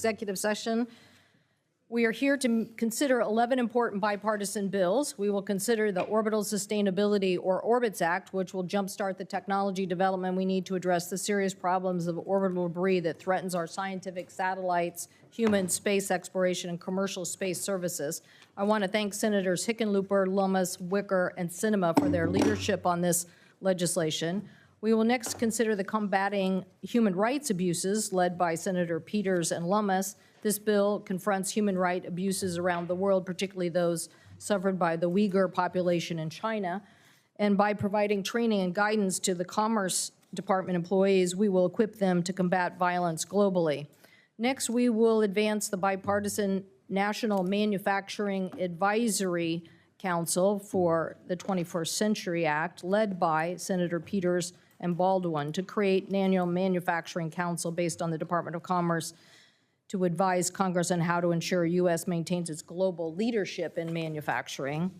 Executive session. We are here to consider 11 important bipartisan bills. We will consider the Orbital Sustainability, or Orbits Act, which will jumpstart the technology development we need to address the serious problems of orbital debris that threatens our scientific satellites, human space exploration, and commercial space services. I want to thank Senators Hickenlooper, Lummis, Wicker, and Sinema for their leadership on this legislation. We will next consider the Combating Human Rights Abuses, led by Senator Peters and Lummis. This bill confronts human rights abuses around the world, particularly those suffered by the Uyghur population in China. And by providing training and guidance to the Commerce Department employees, we will equip them to combat violence globally. Next, we will advance the bipartisan National Manufacturing Advisory Council for the 21st Century Act, led by Senator Peters and Baldwin, to create an annual manufacturing council based on the Department of Commerce to advise Congress on how to ensure U.S. maintains its global leadership in manufacturing.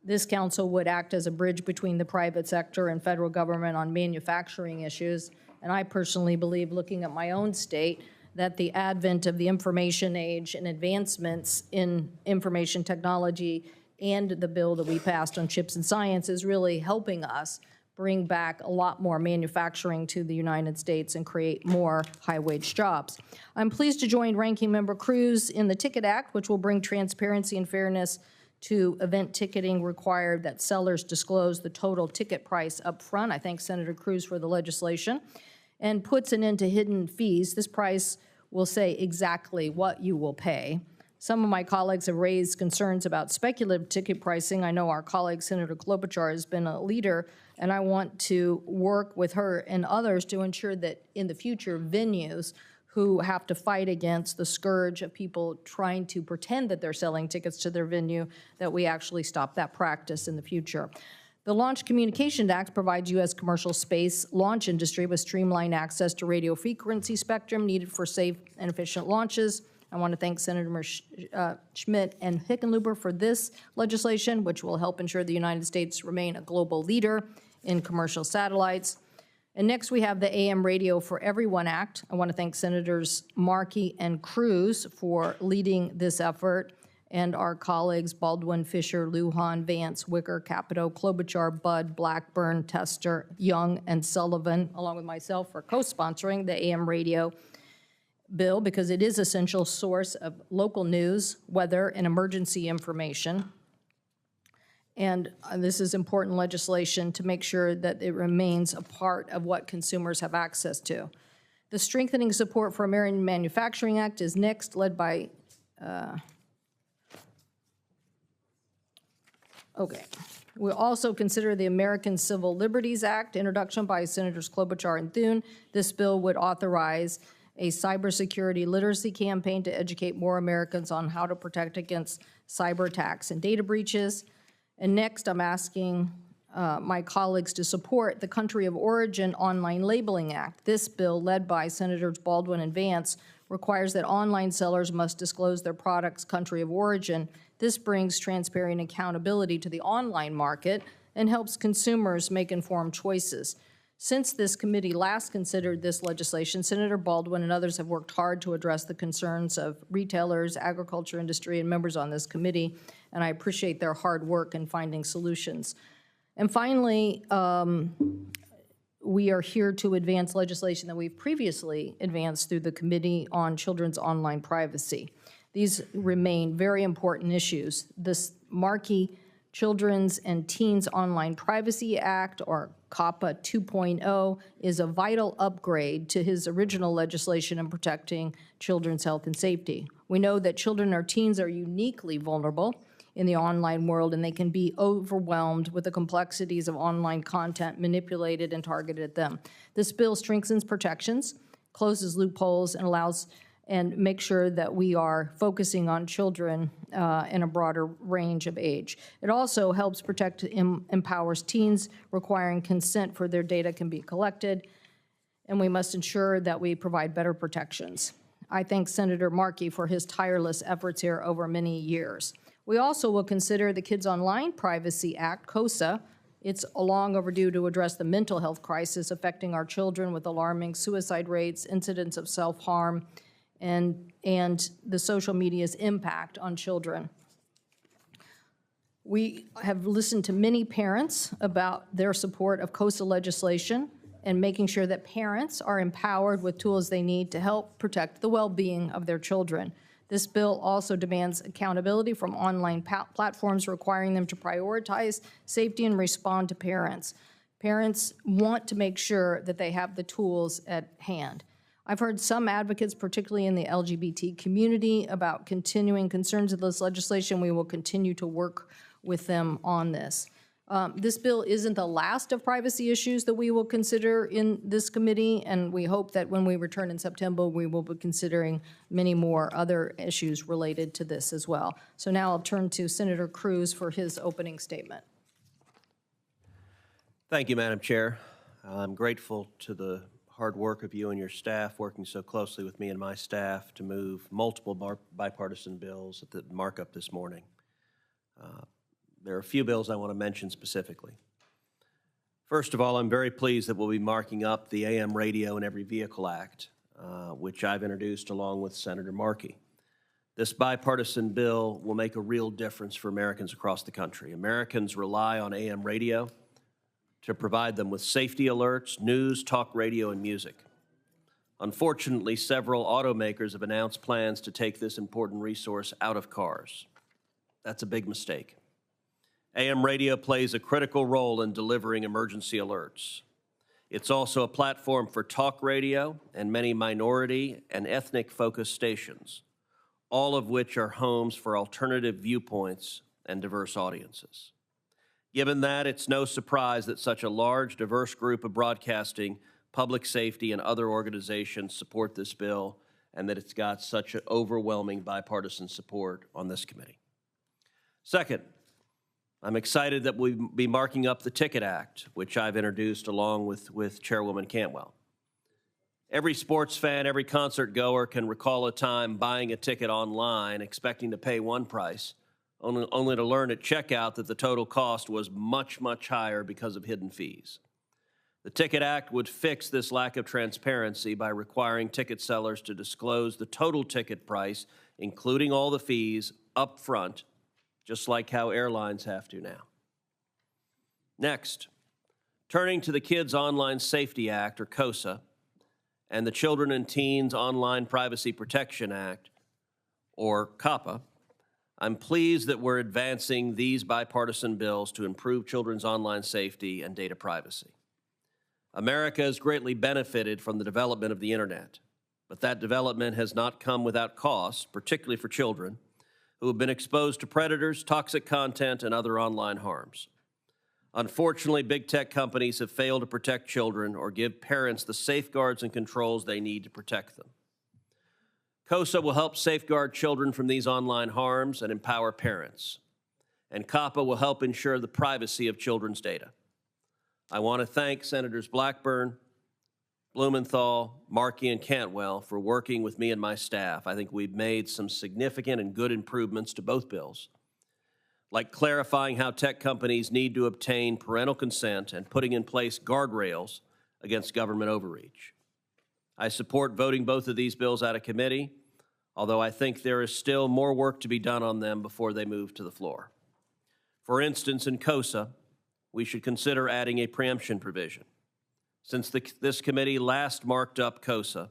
This council would act as a bridge between the private sector and federal government on manufacturing issues. And I personally believe, looking at my own state, that the advent of the information age and advancements in information technology and the bill that we passed on chips and science is really helping us bring back a lot more manufacturing to the United States and create more high-wage jobs. I'm pleased to join Ranking Member Cruz in the Ticket Act, which will bring transparency and fairness to event ticketing, required that sellers disclose the total ticket price up front. I thank Senator Cruz for the legislation, and puts an end to hidden fees. This price will say exactly what you will pay. Some of my colleagues have raised concerns about speculative ticket pricing. I know our colleague, Senator Klobuchar, has been a leader, and I want to work with her and others to ensure that in the future, venues who have to fight against the scourge of people trying to pretend that they're selling tickets to their venue, that we actually stop that practice in the future. The Launch Communications Act provides U.S. commercial space launch industry with streamlined access to radio frequency spectrum needed for safe and efficient launches. I want to thank Senator Schmidt and Hickenlooper for this legislation, which will help ensure the United States remain a global leader in commercial satellites. And next we have the AM Radio for Everyone Act. I want to thank Senators Markey and Cruz for leading this effort, and our colleagues Baldwin, Fisher, Lujan, Vance, Wicker, Capito, Klobuchar, Budd, Blackburn, Tester, Young, and Sullivan, along with myself, for co-sponsoring the AM Radio bill, because it is an essential source of local news, weather, and emergency information. And this is important legislation to make sure that it remains a part of what consumers have access to. The Strengthening Support for American Manufacturing Act is next, led by, We'll also consider the American Civil Liberties Act, introduction by Senators Klobuchar and Thune. This bill would authorize a cybersecurity literacy campaign to educate more Americans on how to protect against cyber attacks and data breaches. And next, I'm asking my colleagues to support the Country of Origin Online Labeling Act. This bill, led by Senators Baldwin and Vance, requires that online sellers must disclose their product's country of origin. This brings transparency and accountability to the online market and helps consumers make informed choices. Since this committee last considered this legislation, Senator Baldwin and others have worked hard to address the concerns of retailers, agriculture industry, and members on this committee, and I appreciate their hard work in finding solutions. And finally, we are here to advance legislation that we've previously advanced through the Committee on Children's Online Privacy. These remain very important issues. This Markey Children's and Teens Online Privacy Act, or COPPA 2.0, is a vital upgrade to his original legislation in protecting children's health and safety. We know that children or teens are uniquely vulnerable in the online world, and they can be overwhelmed with the complexities of online content manipulated and targeted at them. This bill strengthens protections, closes loopholes, and allows and make sure that we are focusing on children in a broader range of age. It also helps protect, empowers teens, requiring consent for their data can be collected, and we must ensure that we provide better protections. I thank Senator Markey for his tireless efforts here over many years. We also will consider the Kids Online Privacy Act, KOSA. It's long overdue to address the mental health crisis affecting our children with alarming suicide rates, incidents of self-harm, and the social media's impact on children. We have listened to many parents about their support of KOSA legislation and making sure that parents are empowered with tools they need to help protect the well-being of their children. This bill also demands accountability from online platforms, requiring them to prioritize safety and respond to parents. Parents want to make sure that they have the tools at hand. I've heard some advocates, particularly in the LGBT community, about continuing concerns of this legislation. We will continue to work with them on this. This bill isn't the last of privacy issues that we will consider in this committee, and we hope that when we return in September, we will be considering many more other issues related to this as well. So now I'll turn to Senator Cruz for his opening statement. Thank you, Madam Chair. I'm grateful to the hard work of you and your staff working so closely with me and my staff to move multiple bipartisan bills at the markup this morning. There are a few bills I want to mention specifically. First of all, I'm very pleased that we'll be marking up the AM Radio in Every Vehicle Act, which I've introduced along with Senator Markey. This bipartisan bill will make a real difference for Americans across the country. Americans rely on AM radio to provide them with safety alerts, news, talk radio, and music. Unfortunately, several automakers have announced plans to take this important resource out of cars. That's a big mistake. AM radio plays a critical role in delivering emergency alerts. It's also a platform for talk radio and many minority and ethnic-focused stations, all of which are homes for alternative viewpoints and diverse audiences. Given that, it's no surprise that such a large, diverse group of broadcasting, public safety, and other organizations support this bill, and that it's got such overwhelming bipartisan support on this committee. Second, I'm excited that we'll be marking up the Ticket Act, which I've introduced along with Chairwoman Cantwell. Every sports fan, every concert goer can recall a time buying a ticket online expecting to pay one price, only to learn at checkout that the total cost was much, much higher because of hidden fees. The Ticket Act would fix this lack of transparency by requiring ticket sellers to disclose the total ticket price, including all the fees, up front, just like how airlines have to now. Next, turning to the Kids Online Safety Act, or KOSA, and the Children and Teens Online Privacy Protection Act, or COPPA, I'm pleased that we're advancing these bipartisan bills to improve children's online safety and data privacy. America has greatly benefited from the development of the internet, but that development has not come without cost, particularly for children who have been exposed to predators, toxic content, and other online harms. Unfortunately, big tech companies have failed to protect children or give parents the safeguards and controls they need to protect them. KOSA will help safeguard children from these online harms and empower parents. And COPPA will help ensure the privacy of children's data. I want to thank Senators Blackburn, Blumenthal, Markey, and Cantwell for working with me and my staff. I think we've made some significant and good improvements to both bills, like clarifying how tech companies need to obtain parental consent and putting in place guardrails against government overreach. I support voting both of these bills out of committee, although I think there is still more work to be done on them before they move to the floor. For instance, in KOSA, we should consider adding a preemption provision. Since this committee last marked up KOSA,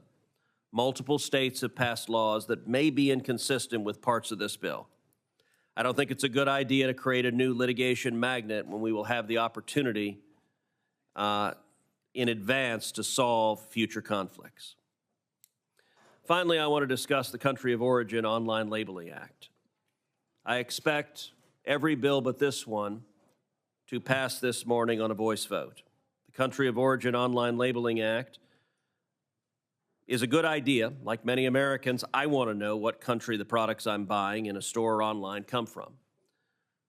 multiple states have passed laws that may be inconsistent with parts of this bill. I don't think it's a good idea to create a new litigation magnet when we will have the opportunity in advance to solve future conflicts. Finally, I want to discuss the Country of Origin Online Labeling Act. I expect every bill but this one to pass this morning on a voice vote. The Country of Origin Online Labeling Act is a good idea. Like many Americans, I want to know what country the products I'm buying in a store or online come from.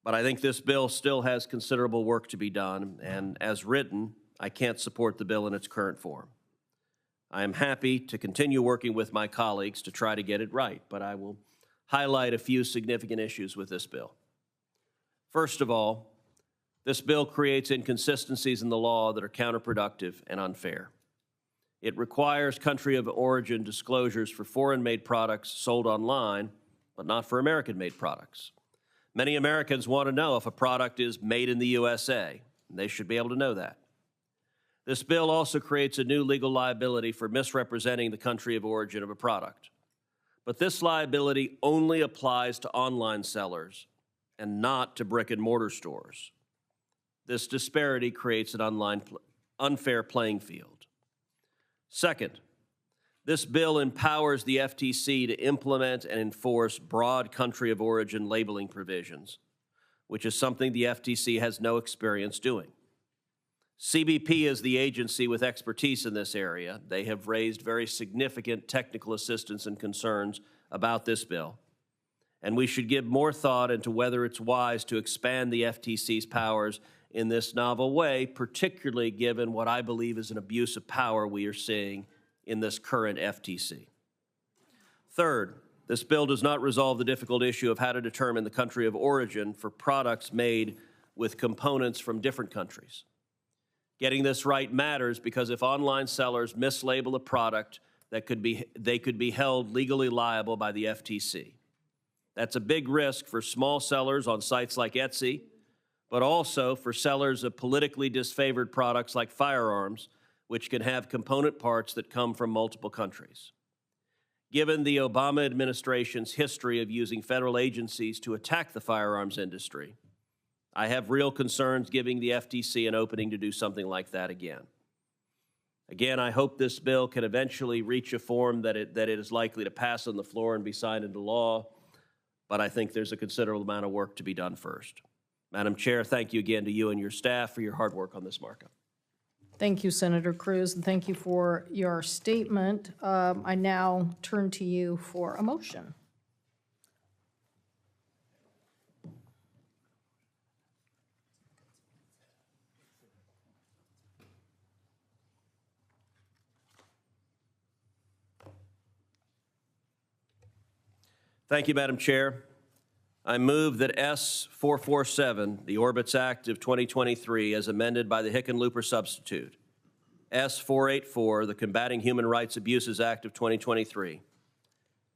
But I think this bill still has considerable work to be done, and as written, I can't support the bill in its current form. I am happy to continue working with my colleagues to try to get it right, but I will highlight a few significant issues with this bill. First of all, this bill creates inconsistencies in the law that are counterproductive and unfair. It requires country of origin disclosures for foreign-made products sold online, but not for American-made products. Many Americans want to know if a product is made in the USA, and they should be able to know that. This bill also creates a new legal liability for misrepresenting the country of origin of a product. But this liability only applies to online sellers and not to brick-and-mortar stores. This disparity creates an unfair playing field. Second, this bill empowers the FTC to implement and enforce broad country of origin labeling provisions, which is something the FTC has no experience doing. CBP is the agency with expertise in this area. They have raised very significant technical assistance and concerns about this bill, and we should give more thought into whether it's wise to expand the FTC's powers in this novel way, particularly given what I believe is an abuse of power we are seeing in this current FTC. Third, this bill does not resolve the difficult issue of how to determine the country of origin for products made with components from different countries. Getting this right matters because if online sellers mislabel a product, they could be held legally liable by the FTC. That's a big risk for small sellers on sites like Etsy, but also for sellers of politically disfavored products like firearms, which can have component parts that come from multiple countries. Given the Obama administration's history of using federal agencies to attack the firearms industry, I have real concerns giving the FTC an opening to do something like that again. Again, I hope this bill can eventually reach a form that it is likely to pass on the floor and be signed into law, but I think there's a considerable amount of work to be done first. Madam Chair, thank you again to you and your staff for your hard work on this markup. Thank you, Senator Cruz, and thank you for your statement. I now turn to you for a motion. Thank you, Madam Chair. I move that S447, the Orbits Act of 2023, as amended by the Hickenlooper substitute, S484, the Combating Human Rights Abuses Act of 2023,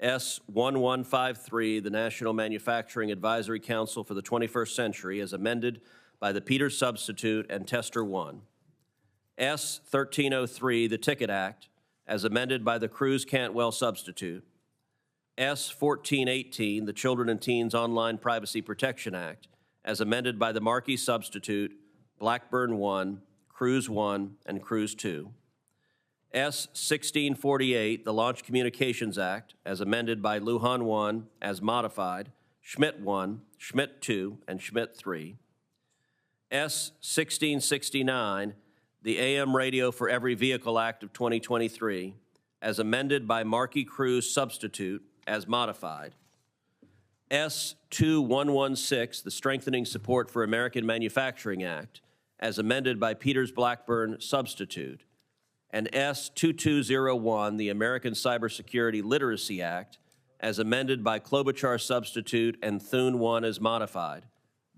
S1153, the National Manufacturing Advisory Council for the 21st Century, as amended by the Peters substitute and Tester 1, S1303, the Ticket Act, as amended by the Cruz-Cantwell substitute, S1418, the Children and Teens Online Privacy Protection Act, as amended by the Markey substitute, Blackburn 1, Cruz 1, and Cruz 2. S1648, the Launch Communications Act, as amended by Lujan 1, as modified, Schmidt 1, Schmidt 2, and Schmidt 3. S1669, the AM Radio for Every Vehicle Act of 2023, as amended by Markey Cruz substitute, as modified. S2116, the Strengthening Support for American Manufacturing Act, as amended by Peters Blackburn substitute, and S2201, the American Cybersecurity Literacy Act, as amended by Klobuchar substitute and Thune 1 as modified,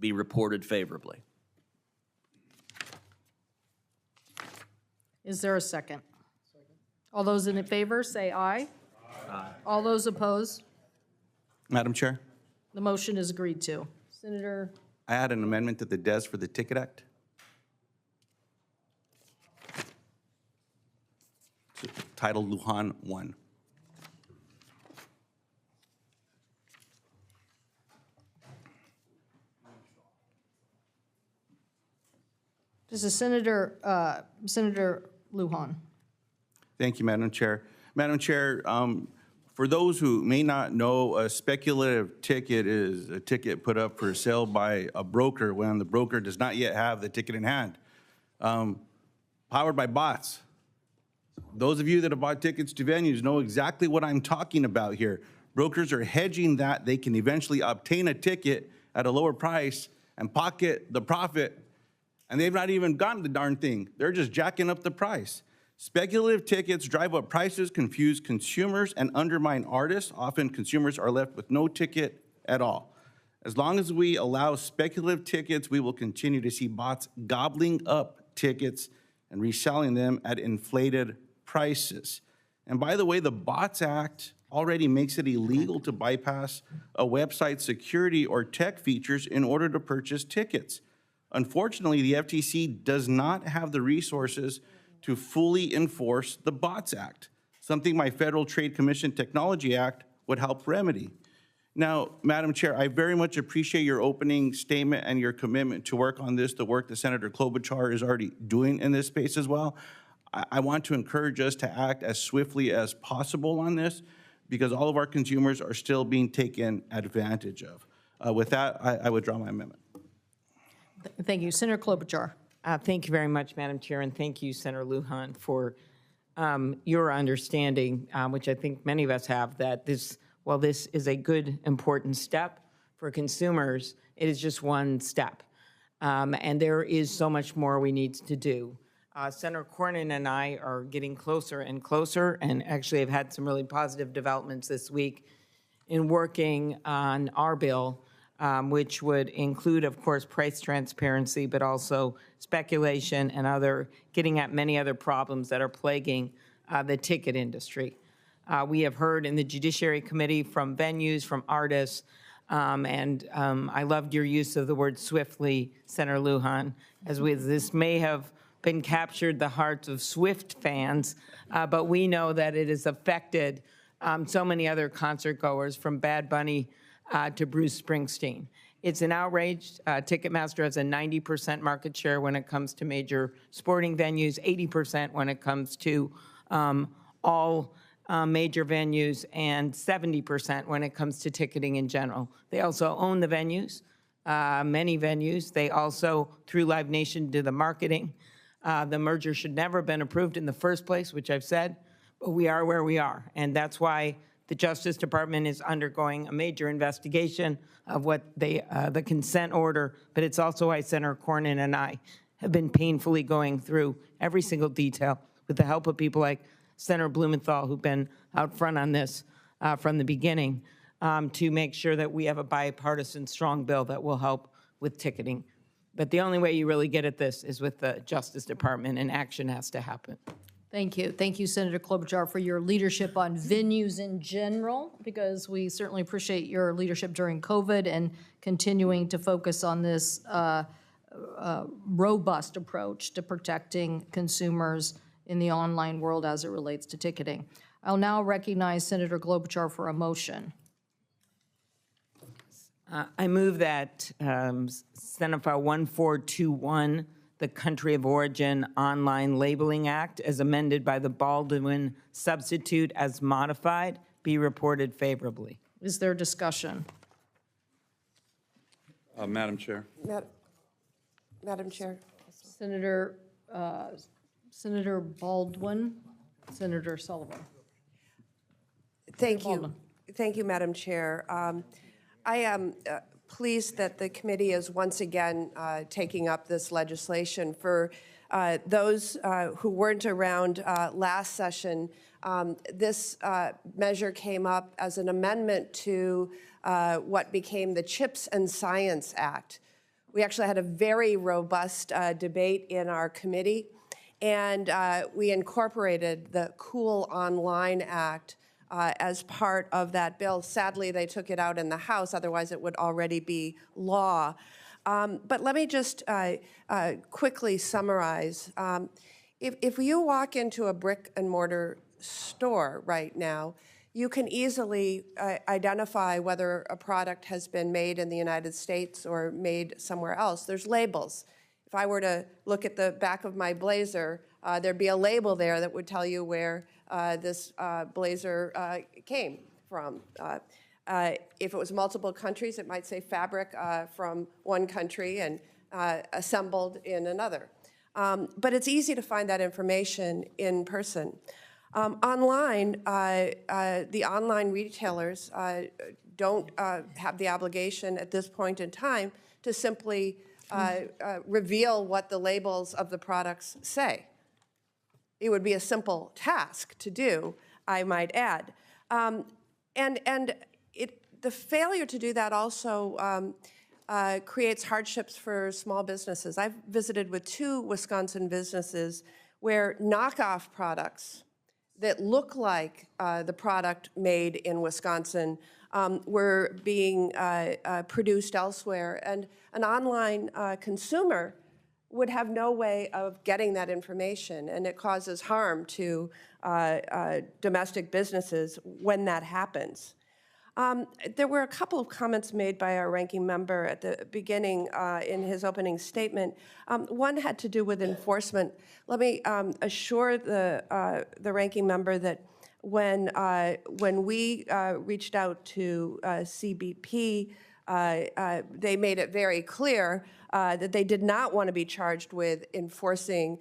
be reported favorably. Is there a second? All those in favor say aye. Aye. All those opposed? Madam Chair, The motion is agreed to. Senator, I add an amendment to the DES for the Ticket Act. Title Lujan 1. this is Senator Lujan. Thank you, Madam Chair. Madam Chair, for those who may not know, a speculative ticket is a ticket put up for sale by a broker when the broker does not yet have the ticket in hand. Powered by bots. Those of you that have bought tickets to venues know exactly what I'm talking about here. Brokers are hedging that they can eventually obtain a ticket at a lower price and pocket the profit, and they've not even gotten the darn thing. They're just jacking up the price. Speculative tickets drive up prices, confuse consumers, and undermine artists. Often consumers are left with no ticket at all. As long as we allow speculative tickets, we will continue to see bots gobbling up tickets and reselling them at inflated prices. And by the way, the Bots Act already makes it illegal to bypass a website's security or tech features in order to purchase tickets. Unfortunately, the FTC does not have the resources to fully enforce the Bots Act, something my Federal Trade Commission Technology Act would help remedy. Now, Madam Chair, I very much appreciate your opening statement and your commitment to work on this, the work that Senator Klobuchar is already doing in this space as well. I want to encourage us to act as swiftly as possible on this because all of our consumers are still being taken advantage of. With that, I withdraw my amendment. Thank you. Senator Klobuchar. Thank you very much, Madam Chair, and thank you, Senator Lujan, for your understanding, which I think many of us have, that while this is a good, important step for consumers, it is just one step. And there is so much more we need to do. Senator Cornyn and I are getting closer and closer, and actually have had some really positive developments this week in working on our bill, which would include, of course, price transparency, but also speculation and getting at many other problems that are plaguing the ticket industry. We have heard in the Judiciary Committee from venues, from artists, and I loved your use of the word swiftly, Senator Lujan, this may have been captured the hearts of Swift fans, but we know that it has affected so many other concert goers, from Bad Bunny to Bruce Springsteen. It's an outrage. Ticketmaster has a 90% market share when it comes to major sporting venues, 80% when it comes to all major venues, and 70% when it comes to ticketing in general. They also own the venues, many venues. They also, through Live Nation, do the marketing. The merger should never have been approved in the first place, which I've said, but we are where we are. And that's why the Justice Department is undergoing a major investigation of what the consent order, but it's also why Senator Cornyn and I have been painfully going through every single detail with the help of people like Senator Blumenthal, who've been out front on this from the beginning, to make sure that we have a bipartisan, strong bill that will help with ticketing. But the only way you really get at this is with the Justice Department, and action has to happen. Thank you. Thank you, Senator Klobuchar, for your leadership on venues in general, because we certainly appreciate your leadership during COVID and continuing to focus on this robust approach to protecting consumers in the online world as it relates to ticketing. I'll now recognize Senator Klobuchar for a motion. I move that Senate File 1421, the Country of Origin Online Labeling Act, as amended by the Baldwin substitute as modified, be reported favorably. Is there discussion? Madam Chair. Madam Chair. Senator Baldwin, Senator Sullivan. Thank you. Thank you, Madam Chair. I am pleased that the committee is once again taking up this legislation. For those who weren't around last session, this measure came up as an amendment to what became the CHIPS and Science Act. We actually had a very robust debate in our committee, and we incorporated the Cool Online Act as part of that bill. Sadly, they took it out in the House, otherwise it would already be law. But let me just quickly summarize. If you walk into a brick and mortar store right now, you can easily identify whether a product has been made in the United States or made somewhere else. There's labels. If I were to look at the back of my blazer, there'd be a label there that would tell you where this blazer came from. If it was multiple countries, it might say fabric from one country and assembled in another. But it's easy to find that information in person. Online, the online retailers don't have the obligation at this point in time to simply reveal what the labels of the products say. It would be a simple task to do, I might add. The failure to do that also creates hardships for small businesses. I've visited with 2 Wisconsin businesses where knockoff products that look like the product made in Wisconsin were being produced elsewhere. And an online consumer would have no way of getting that information, and it causes harm to domestic businesses when that happens. There were a couple of comments made by our ranking member at the beginning in his opening statement. One had to do with enforcement. Let me assure the ranking member that when we reached out to CBP, they made it very clear that they did not want to be charged with enforcing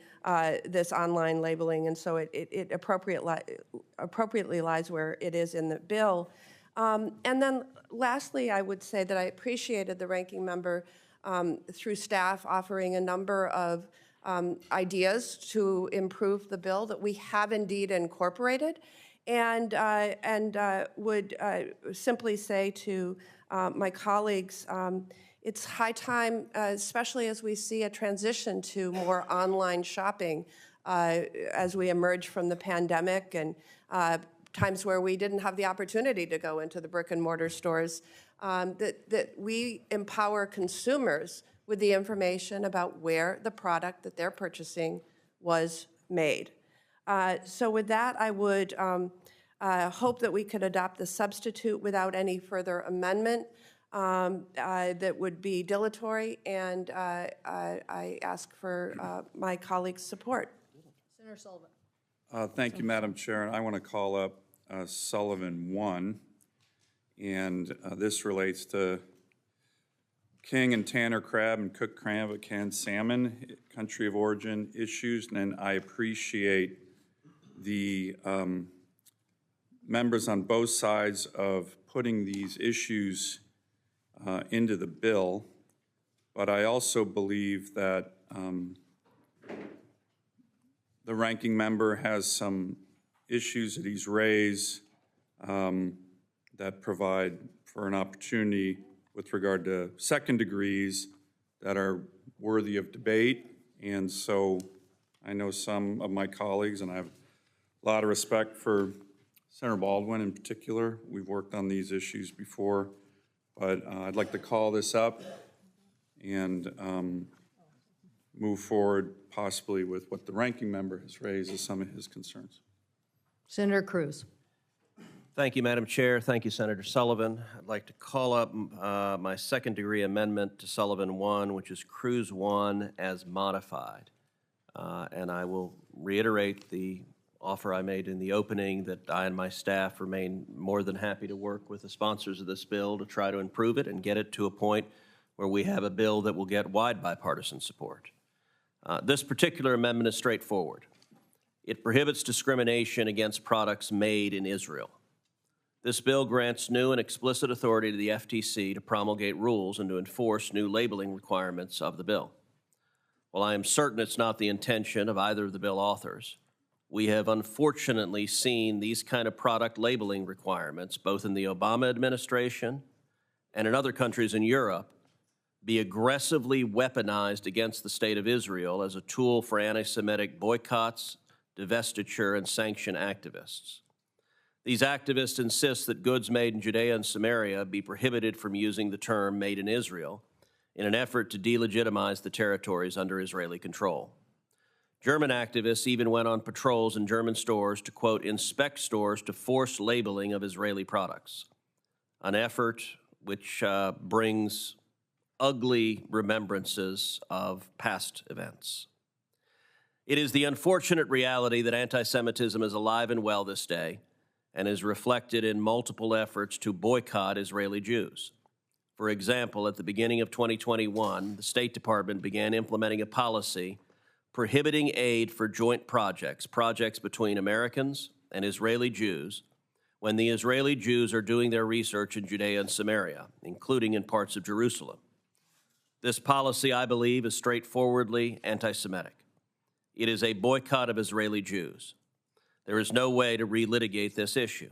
this online labeling, and so it appropriately lies where it is in the bill. And then lastly, I would say that I appreciated the ranking member through staff offering a number of ideas to improve the bill that we have indeed incorporated, and would simply say to my colleagues, it's high time, especially as we see a transition to more online shopping as we emerge from the pandemic and times where we didn't have the opportunity to go into the brick and mortar stores, that we empower consumers with the information about where the product that they're purchasing was made. So with that, I would hope that we could adopt the substitute without any further amendment that would be dilatory, and I ask for my colleagues' support. Senator Sullivan. Thank you, Madam Chair. And I want to call up Sullivan 1, and this relates to king and tanner crab and cooked crab and canned salmon, country of origin issues. And I appreciate the members on both sides of putting these issues into the bill, but I also believe that the ranking member has some issues that he's raised that provide for an opportunity with regard to second degrees that are worthy of debate. And so I know some of my colleagues, and I have a lot of respect for Senator Baldwin in particular. We've worked on these issues before, but I'd like to call this up and move forward possibly with what the ranking member has raised as some of his concerns. Senator Cruz. Thank you, Madam Chair. Thank you, Senator Sullivan. I'd like to call up my second degree amendment to Sullivan 1, which is Cruz 1 as modified. And I will reiterate the offer I made in the opening that I and my staff remain more than happy to work with the sponsors of this bill to try to improve it and get it to a point where we have a bill that will get wide bipartisan support. This particular amendment is straightforward. It prohibits discrimination against products made in Israel. This bill grants new and explicit authority to the FTC to promulgate rules and to enforce new labeling requirements of the bill. While I am certain it's not the intention of either of the bill authors, we have unfortunately seen these kind of product labeling requirements, both in the Obama administration and in other countries in Europe, be aggressively weaponized against the state of Israel as a tool for anti-Semitic boycotts, divestiture, and sanction activists. These activists insist that goods made in Judea and Samaria be prohibited from using the term made in Israel in an effort to delegitimize the territories under Israeli control. German activists even went on patrols in German stores to, quote, inspect stores to force labeling of Israeli products, an effort which brings ugly remembrances of past events. It is the unfortunate reality that anti-Semitism is alive and well this day and is reflected in multiple efforts to boycott Israeli Jews. For example, at the beginning of 2021, the State Department began implementing a policy prohibiting aid for joint projects between Americans and Israeli Jews, when the Israeli Jews are doing their research in Judea and Samaria, including in parts of Jerusalem. This policy, I believe, is straightforwardly anti-Semitic. It is a boycott of Israeli Jews. There is no way to relitigate this issue.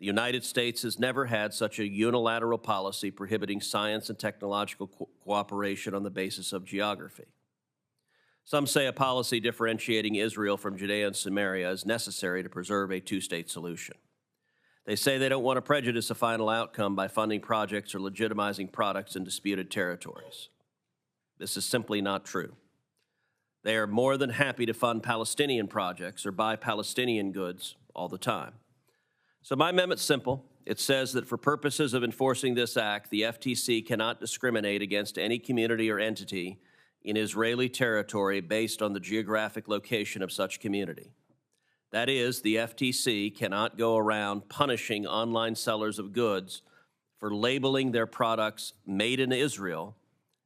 The United States has never had such a unilateral policy prohibiting science and technological cooperation on the basis of geography. Some say a policy differentiating Israel from Judea and Samaria is necessary to preserve a two-state solution. They say they don't want to prejudice a final outcome by funding projects or legitimizing products in disputed territories. This is simply not true. They are more than happy to fund Palestinian projects or buy Palestinian goods all the time. So my amendment's simple. It says that for purposes of enforcing this act, the FTC cannot discriminate against any community or entity in Israeli territory based on the geographic location of such community. That is, the FTC cannot go around punishing online sellers of goods for labeling their products made in Israel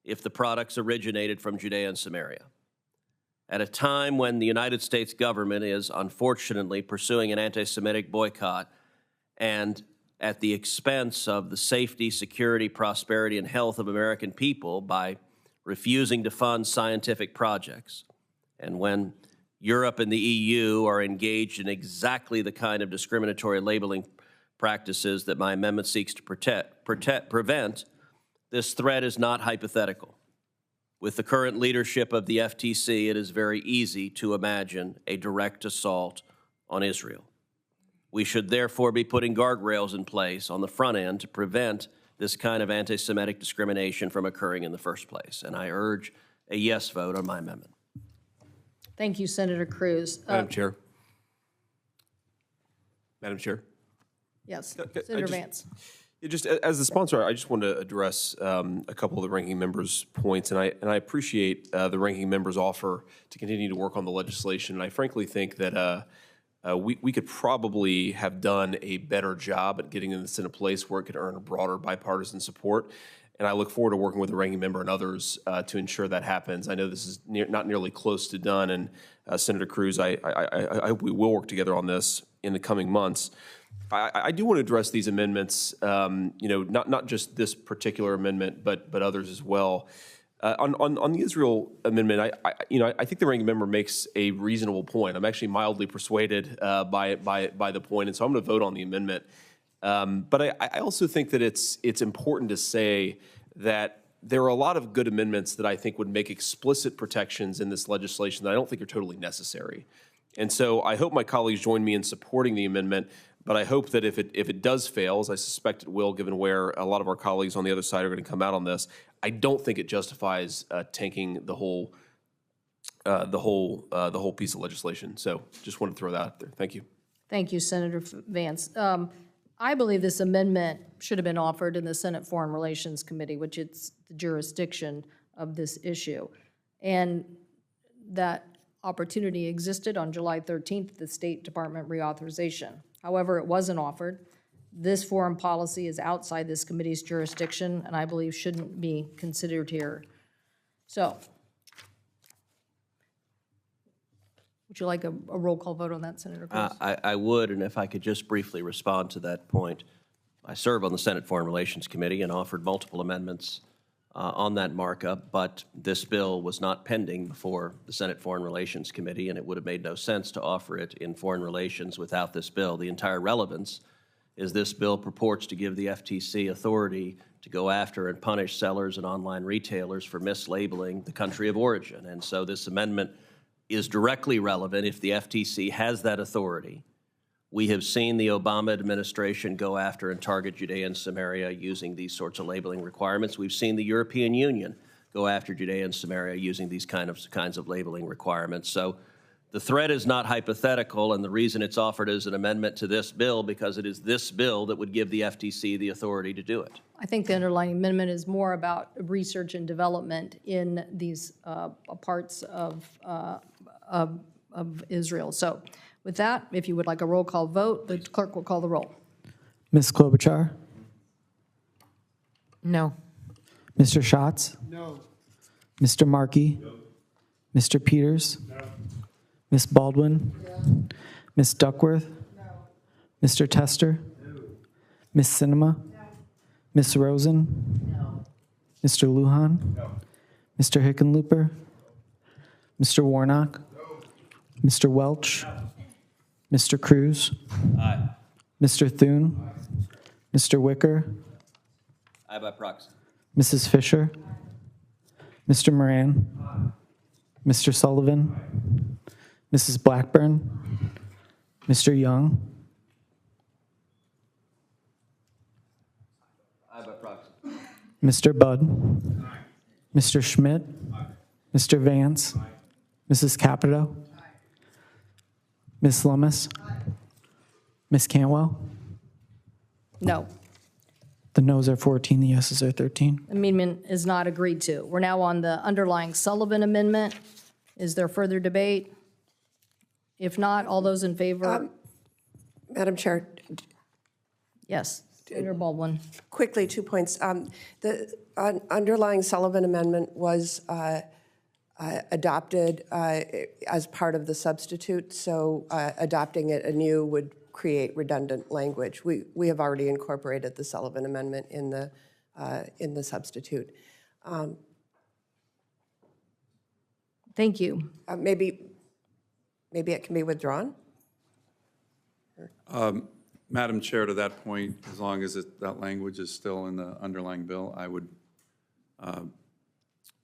if the products originated from Judea and Samaria. At a time when the United States government is unfortunately pursuing an anti-Semitic boycott and at the expense of the safety, security, prosperity, and health of American people by refusing to fund scientific projects, and when Europe and the EU are engaged in exactly the kind of discriminatory labeling practices that my amendment seeks to prevent, this threat is not hypothetical. With the current leadership of the FTC, it is very easy to imagine a direct assault on Israel. We should therefore be putting guardrails in place on the front end to prevent this kind of anti-Semitic discrimination from occurring in the first place. And I urge a yes vote on my amendment. Thank you, Senator Cruz. Madam Chair. Madam Chair. Yes, I Senator Vance. Just as the sponsor, I just wanted to address a couple of the ranking members' points, and I appreciate the ranking member's offer to continue to work on the legislation. And I frankly think that we could probably have done a better job at getting this in a place where it could earn a broader bipartisan support. And I look forward to working with the ranking member and others to ensure that happens. I know this is not nearly close to done, and Senator Cruz, I hope we will work together on this in the coming months. I do want to address these amendments, not just this particular amendment, but others as well. On the Israel amendment, I think the ranking member makes a reasonable point. I'm actually mildly persuaded by the point, and so I'm going to vote on the amendment. But I also think that it's important to say that there are a lot of good amendments that I think would make explicit protections in this legislation that I don't think are totally necessary. And so I hope my colleagues join me in supporting the amendment, but I hope that if it does fail, as I suspect it will, given where a lot of our colleagues on the other side are going to come out on this, I don't think it justifies tanking the whole piece of legislation. So just wanted to throw that out there. Thank you. Thank you, Senator Vance. I believe this amendment should have been offered in the Senate Foreign Relations Committee, which is the jurisdiction of this issue. And that opportunity existed on July 13th, the State Department reauthorization. However, it wasn't offered. This foreign policy is outside this committee's jurisdiction, and I believe shouldn't be considered here. So, would you like a roll call vote on that, Senator Cruz? I would, and if I could just briefly respond to that point. I serve on the Senate Foreign Relations Committee and offered multiple amendments on that markup, but this bill was not pending before the Senate Foreign Relations Committee, and it would have made no sense to offer it in foreign relations without this bill. The entire relevance is this bill purports to give the FTC authority to go after and punish sellers and online retailers for mislabeling the country of origin. And so this amendment is directly relevant if the FTC has that authority. We have seen the Obama administration go after and target Judea and Samaria using these sorts of labeling requirements. We've seen the European Union go after Judea and Samaria using these kinds of labeling requirements. So the threat is not hypothetical, and the reason it's offered as an amendment to this bill because it is this bill that would give the FTC the authority to do it. I think the underlying amendment is more about research and development in these parts of Israel. So with that, if you would like a roll call vote, the clerk will call the roll. Ms. Klobuchar? No. Mr. Schatz? No. Mr. Markey? No. Mr. Peters? No. Ms. Baldwin? No. Ms. Duckworth? No. Mr. Tester? No. Ms. Sinema? No. Ms. Rosen? No. Mr. Lujan? No. Mr. Hickenlooper? Mr. Warnock? No. Mr. Welch? No. Mr. Cruz? Aye. Mr. Thune? Aye. Mr. Wicker? Aye by proxy. Mrs. Fisher? Mr. Moran? Mr. Sullivan, Mrs. Blackburn, Mr. Young, Mr. Budd, Mr. Schmidt, Mr. Vance, Mrs. Capito, Ms. Lummis, Ms. Cantwell. No. The noes are 14, the yeses are 13. Amendment is not agreed to. We're now on the underlying Sullivan amendment. Is there further debate? If not, all those in favor? Madam Chair, Yes. Senator Baldwin. quickly, 2 points. The underlying Sullivan Amendment was adopted as part of the substitute, so adopting it anew would create redundant language. We have already incorporated the Sullivan Amendment in the substitute. Thank you. Maybe it can be withdrawn? Madam Chair, to that point, as long as that language is still in the underlying bill, I would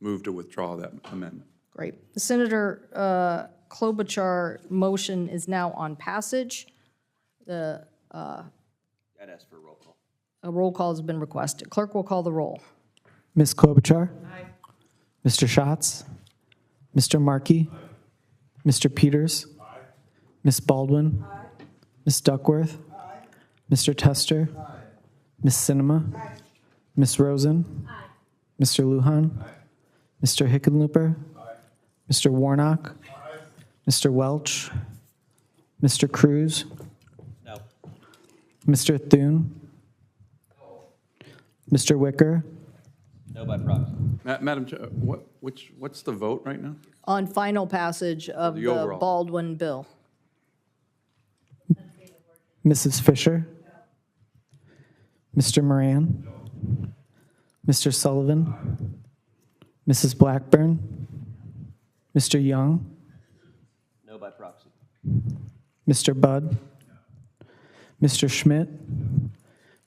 move to withdraw that amendment. Great. Senator Klobuchar motion is now on passage. I'd ask for a roll call. A roll call has been requested. Clerk will call the roll. Ms. Klobuchar. Aye. Mr. Schatz. Mr. Markey. Aye. Mr. Peters. Aye. Ms. Baldwin. Aye. Ms. Duckworth. Aye. Mr. Tester. Aye. Ms. Sinema. Aye. Ms. Rosen. Aye. Mr. Lujan. Aye. Mr. Hickenlooper. Aye. Mr. Warnock. Aye. Mr. Welch. Mr. Cruz. No. Mr. Thune. No. Mr. Wicker. No by proxy. Madam Chair, what's the vote right now? On final passage of The the overall. Baldwin bill. Mrs. Fisher. Mr. Moran. Mr. Sullivan. Mrs. Blackburn. Mr. Young. No by proxy. Mr. Budd. Mr. Schmidt.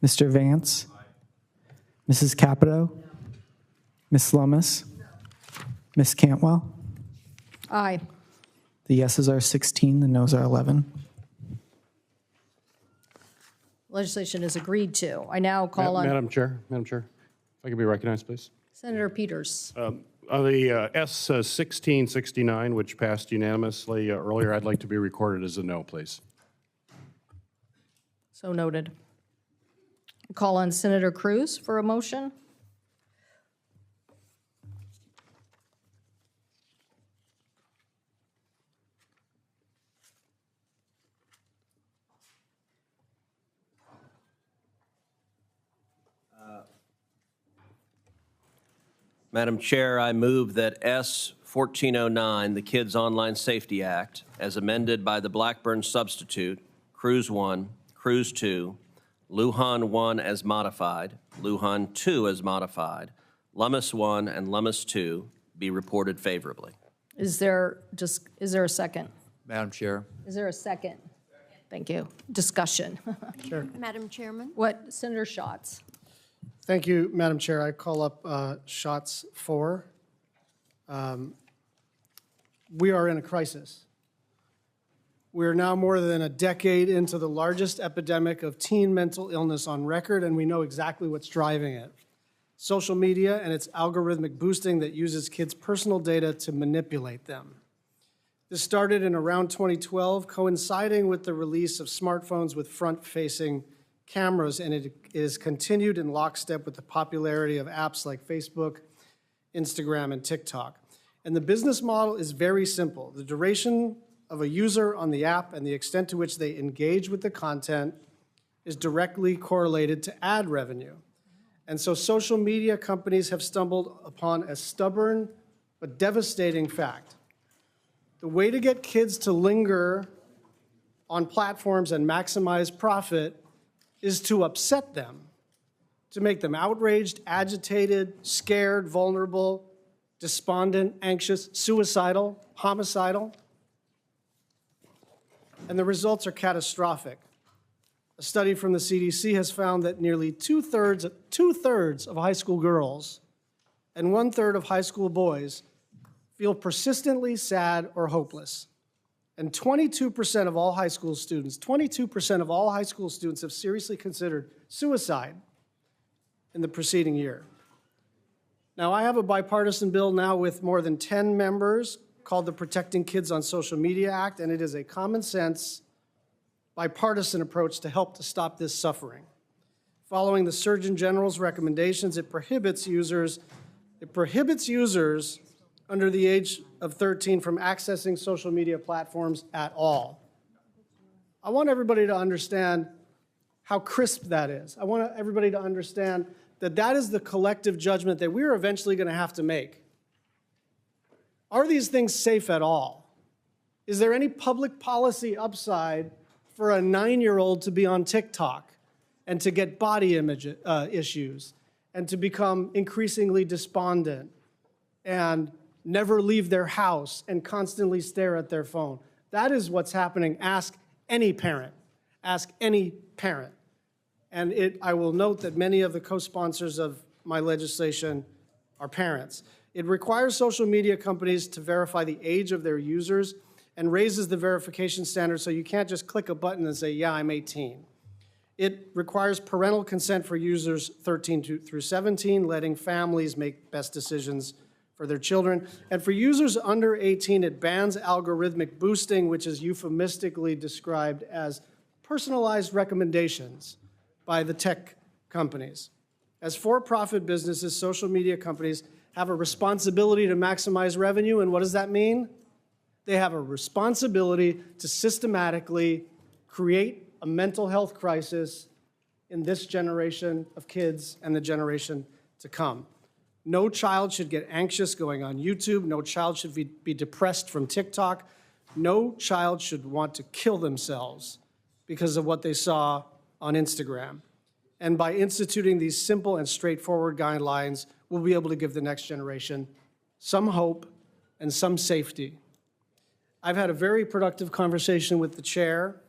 Mr. Vance. Mrs. Capito. Ms. Lummis. Ms. Cantwell. Aye. The yeses are 16, the noes are 11. Legislation is agreed to. I now call on Madam Chair, if I could be recognized, please. Senator Peters. On the S-1669, which passed unanimously earlier, I'd like to be recorded as a no, please. So noted. Call on Senator Cruz for a motion. Madam Chair, I move that S-1409, the Kids Online Safety Act, as amended by the Blackburn substitute, Cruz 1, Cruz 2, Lujan 1 as modified, Lujan 2 as modified, Lummis 1 and Lummis 2 be reported favorably. Is there a second? Madam Chair. Is there a second? Thank you. Discussion. Madam Chairman? What, Senator Schatz? Thank you, Madam Chair. I call up Schatz 4. We are in a crisis. We are now more than a decade into the largest epidemic of teen mental illness on record, and we know exactly what's driving it. Social media and its algorithmic boosting that uses kids' personal data to manipulate them. This started in around 2012, coinciding with the release of smartphones with front-facing cameras, and it is continued in lockstep with the popularity of apps like Facebook, Instagram, and TikTok. And the business model is very simple. The duration of a user on the app and the extent to which they engage with the content is directly correlated to ad revenue. And so social media companies have stumbled upon a stubborn but devastating fact. The way to get kids to linger on platforms and maximize profit is to upset them, to make them outraged, agitated, scared, vulnerable, despondent, anxious, suicidal, homicidal. And the results are catastrophic. A study from the CDC has found that nearly two-thirds of high school girls and one-third of high school boys feel persistently sad or hopeless. And 22% of all high school students, 22% of all high school students have seriously considered suicide in the preceding year. Now, I have a bipartisan bill now with more than 10 members called the Protecting Kids on Social Media Act, and it is a common sense, bipartisan approach to help to stop this suffering. Following the Surgeon General's recommendations, it prohibits users under the age of 13 from accessing social media platforms at all. I want everybody to understand how crisp that is. I want everybody to understand that that is the collective judgment that we're eventually going to have to make. Are these things safe at all? Is there any public policy upside for a 9-year-old to be on TikTok and to get body image issues and to become increasingly despondent and never leave their house and constantly stare at their phone? That is what's happening. Ask any parent. Ask any parent. And I will note that many of the co-sponsors of my legislation are parents. It requires social media companies to verify the age of their users and raises the verification standard so you can't just click a button and say, yeah, I'm 18. It requires parental consent for users 13 through 17, letting families make best decisions for their children. And for users under 18, it bans algorithmic boosting, which is euphemistically described as personalized recommendations by the tech companies. As for-profit businesses, social media companies have a responsibility to maximize revenue, and what does that mean? They have a responsibility to systematically create a mental health crisis in this generation of kids and the generation to come. No child should get anxious going on YouTube. No child should be depressed from TikTok. No child should want to kill themselves because of what they saw on Instagram. And by instituting these simple and straightforward guidelines, we'll be able to give the next generation some hope and some safety. I've had a very productive conversation with the chair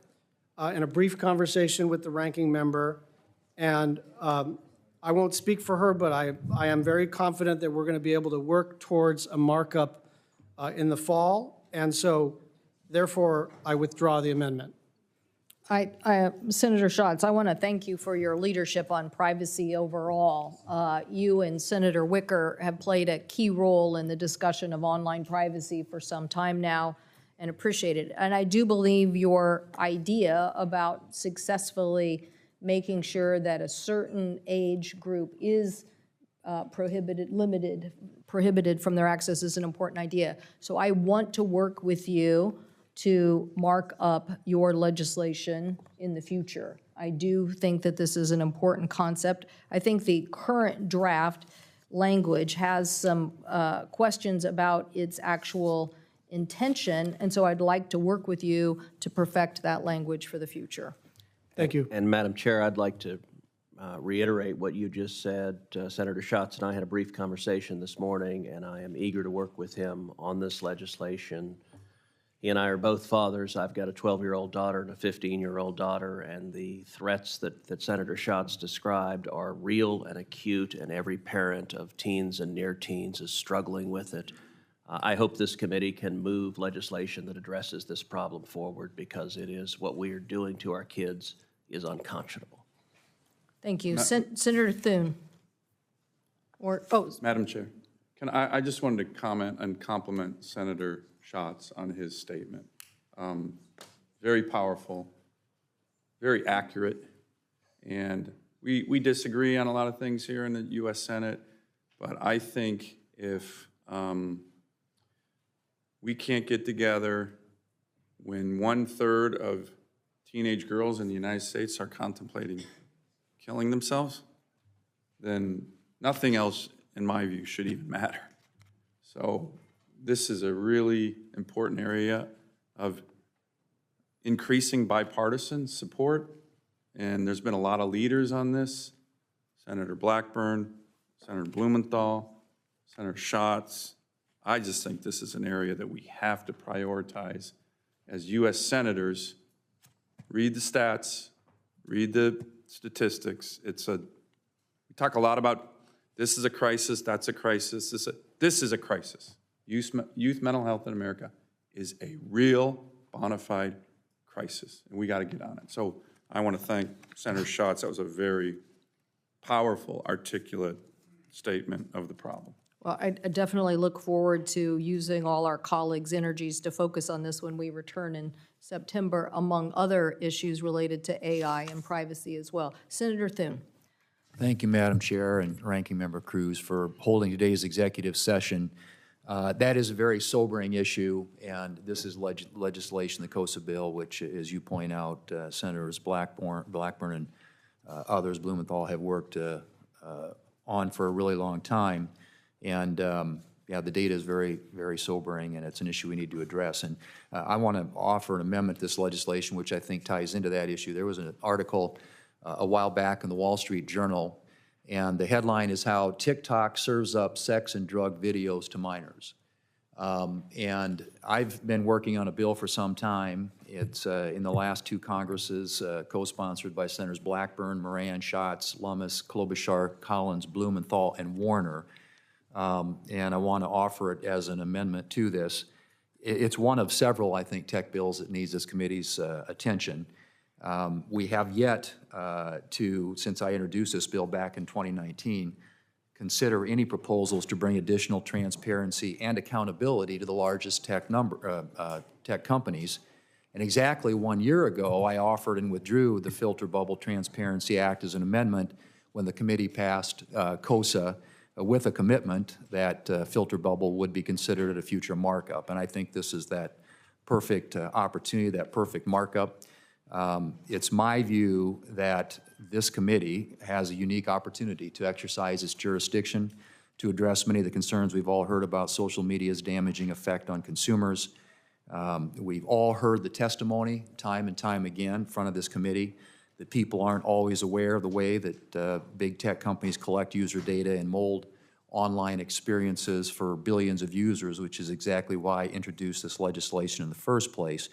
and a brief conversation with the ranking member. And I won't speak for her, but I am very confident that we're going to be able to work towards a markup in the fall. And so, therefore, I withdraw the amendment. Senator Schatz, I want to thank you for your leadership on privacy overall. You and Senator Wicker have played a key role in the discussion of online privacy for some time now, and appreciate it. And I do believe your idea about successfully making sure that a certain age group is prohibited from their access is an important idea. So I want to work with you to mark up your legislation in the future. I do think that this is an important concept. I think the current draft language has some questions about its actual intention, and so I'd like to work with you to perfect that language for the future. Thank you. And Madam Chair, I'd like to reiterate what you just said. Senator Schatz and I had a brief conversation this morning, and I am eager to work with him on this legislation. He and I are both fathers. I've got a 12-year-old daughter and a 15-year-old daughter, and the threats that Senator Schatz described are real and acute, and every parent of teens and near teens is struggling with it. I hope this committee can move legislation that addresses this problem forward, because it is what we are doing to our kids is unconscionable. Thank you. Senator Thune. Madam Chair, I just wanted to comment and compliment Senator Schatz on his statement. Very powerful, very accurate, and we disagree on a lot of things here in the U.S. Senate, but I think if we can't get together when 1/3 of teenage girls in the United States are contemplating killing themselves, then nothing else, in my view, should even matter. So this is a really important area of increasing bipartisan support, and there's been a lot of leaders on this. Senator Blackburn, Senator Blumenthal, Senator Schatz. I just think this is an area that we have to prioritize as U.S. senators. Read the stats, read the statistics. We talk a lot about this is a crisis, that's a crisis. This is a crisis. youth mental health in America is a real bona fide crisis, and we got to get on it. So I want to thank Senator Schatz. That was a very powerful, articulate statement of the problem. Well, I definitely look forward to using all our colleagues' energies to focus on this when we return in September, among other issues related to AI and privacy as well. Senator Thune. Thank you, Madam Chair and Ranking Member Cruz, for holding today's executive session. That is a very sobering issue, and this is legislation, the COSA bill, which, as you point out, Senators Blackburn and others, Blumenthal, have worked on for a really long time. And yeah, the data is very, very sobering, and it's an issue we need to address. And I want to offer an amendment to this legislation, which I think ties into that issue. There was an article a while back in the Wall Street Journal, and the headline is how TikTok serves up sex and drug videos to minors. And I've been working on a bill for some time. It's in the last two Congresses, co-sponsored by Senators Blackburn, Moran, Schatz, Lummis, Klobuchar, Collins, Blumenthal, and Warner. And I want to offer it as an amendment to this. It's one of several, I think, tech bills that needs this committee's attention. We have yet to, since I introduced this bill back in 2019, consider any proposals to bring additional transparency and accountability to the largest tech companies. And exactly 1 year ago, I offered and withdrew the Filter Bubble Transparency Act as an amendment when the committee passed COSA with a commitment that filter bubble would be considered at a future markup. And I think this is that perfect opportunity, that perfect markup. It's my view that this committee has a unique opportunity to exercise its jurisdiction to address many of the concerns we've all heard about social media's damaging effect on consumers. We've all heard the testimony time and time again in front of this committee that people aren't always aware of the way that big tech companies collect user data and mold online experiences for billions of users, which is exactly why I introduced this legislation in the first place.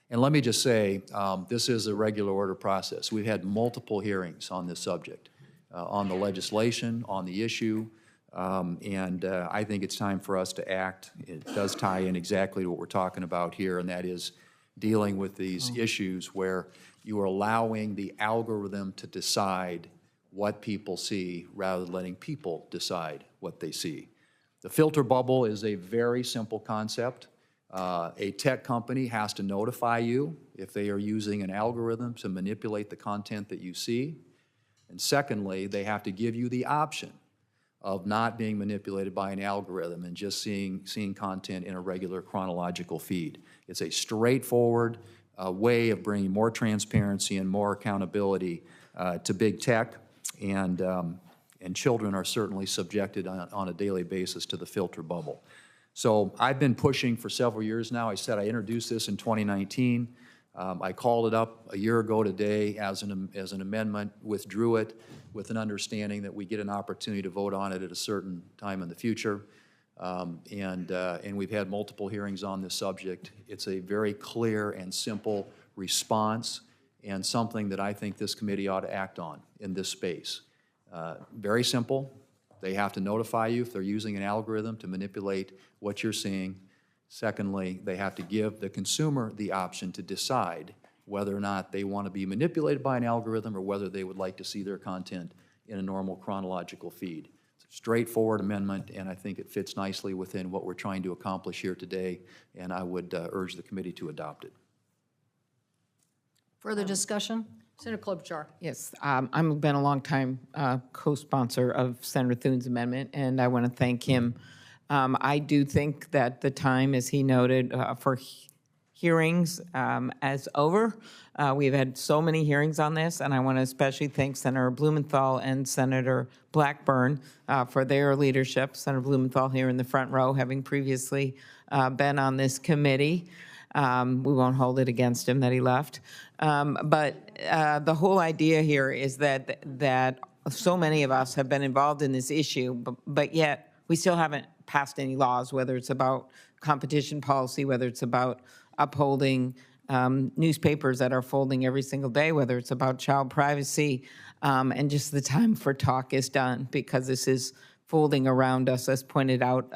And let me just say, this is a regular order process. We've had multiple hearings on this subject, on the legislation, on the issue, and I think it's time for us to act. It does tie in exactly to what we're talking about here, and that is dealing with these issues where you are allowing the algorithm to decide what people see rather than letting people decide what they see. The filter bubble is a very simple concept. A tech company has to notify you if they are using an algorithm to manipulate the content that you see. And secondly, they have to give you the option of not being manipulated by an algorithm and just seeing content in a regular chronological feed. It's a straightforward way of bringing more transparency and more accountability to big tech, and children are certainly subjected on a daily basis to the filter bubble. So I've been pushing for several years now. I said I introduced this in 2019. I called it up a year ago today as an amendment, withdrew it with an understanding that we get an opportunity to vote on it at a certain time in the future. And we've had multiple hearings on this subject. It's a very clear and simple response and something that I think this committee ought to act on in this space. Very simple. They have to notify you if they're using an algorithm to manipulate what you're seeing. Secondly, they have to give the consumer the option to decide whether or not they want to be manipulated by an algorithm or whether they would like to see their content in a normal chronological feed. It's a straightforward amendment, and I think it fits nicely within what we're trying to accomplish here today, and I would urge the committee to adopt it. Further discussion? Senator Klobuchar. Yes, I've been a long time co-sponsor of Senator Thune's amendment, and I want to thank him. I do think that the time, as he noted, for hearings is over. We've had so many hearings on this, and I want to especially thank Senator Blumenthal and Senator Blackburn for their leadership. Senator Blumenthal here in the front row, having previously been on this committee. We won't hold it against him that he left. But the whole idea here is that so many of us have been involved in this issue, but yet we still haven't passed any laws, whether it's about competition policy, whether it's about upholding newspapers that are folding every single day, whether it's about child privacy, and just the time for talk is done, because this is folding around us, as pointed out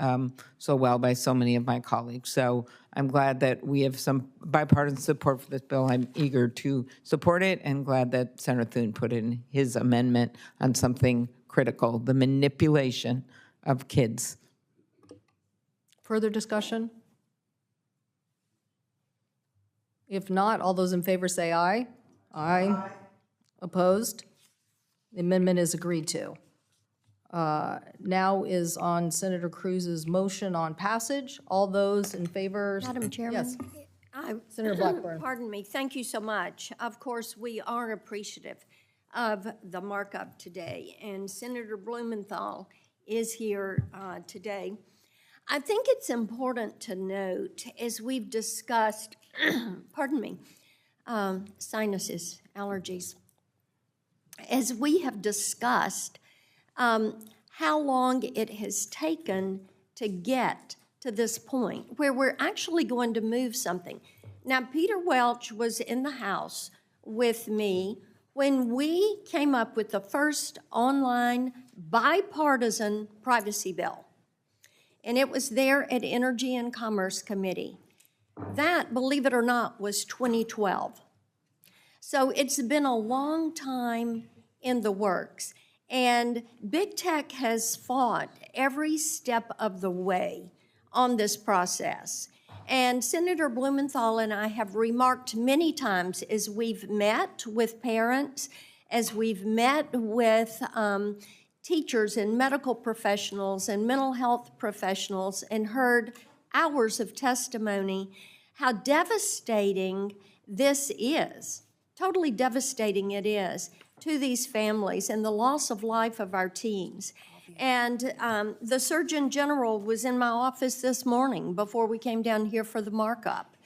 so well by so many of my colleagues. So I'm glad that we have some bipartisan support for this bill. I'm eager to support it and glad that Senator Thune put in his amendment on something critical, the manipulation of kids. Further discussion? If not, all those in favor say aye. Aye. Opposed? The amendment is agreed to. Now is on Senator Cruz's motion on passage. All those in favor? Madam Chairman? Yes. I- Senator Blackburn. Pardon me, thank you so much. Of course, we are appreciative of the markup today, and Senator Blumenthal is here today. I think it's important to note, as we've discussed, pardon me, sinuses, allergies, as we have discussed how long it has taken to get to this point where we're actually going to move something. Now, Peter Welch was in the House with me when we came up with the first online bipartisan privacy bill, and it was there at Energy and Commerce Committee. That, believe it or not, was 2012. So it's been a long time in the works. And big tech has fought every step of the way on this process. And Senator Blumenthal and I have remarked many times as we've met with parents, as we've met with teachers and medical professionals and mental health professionals and heard hours of testimony, how devastating this is, totally devastating it is to these families and the loss of life of our teens. And the Surgeon General was in my office this morning before we came down here for the markup.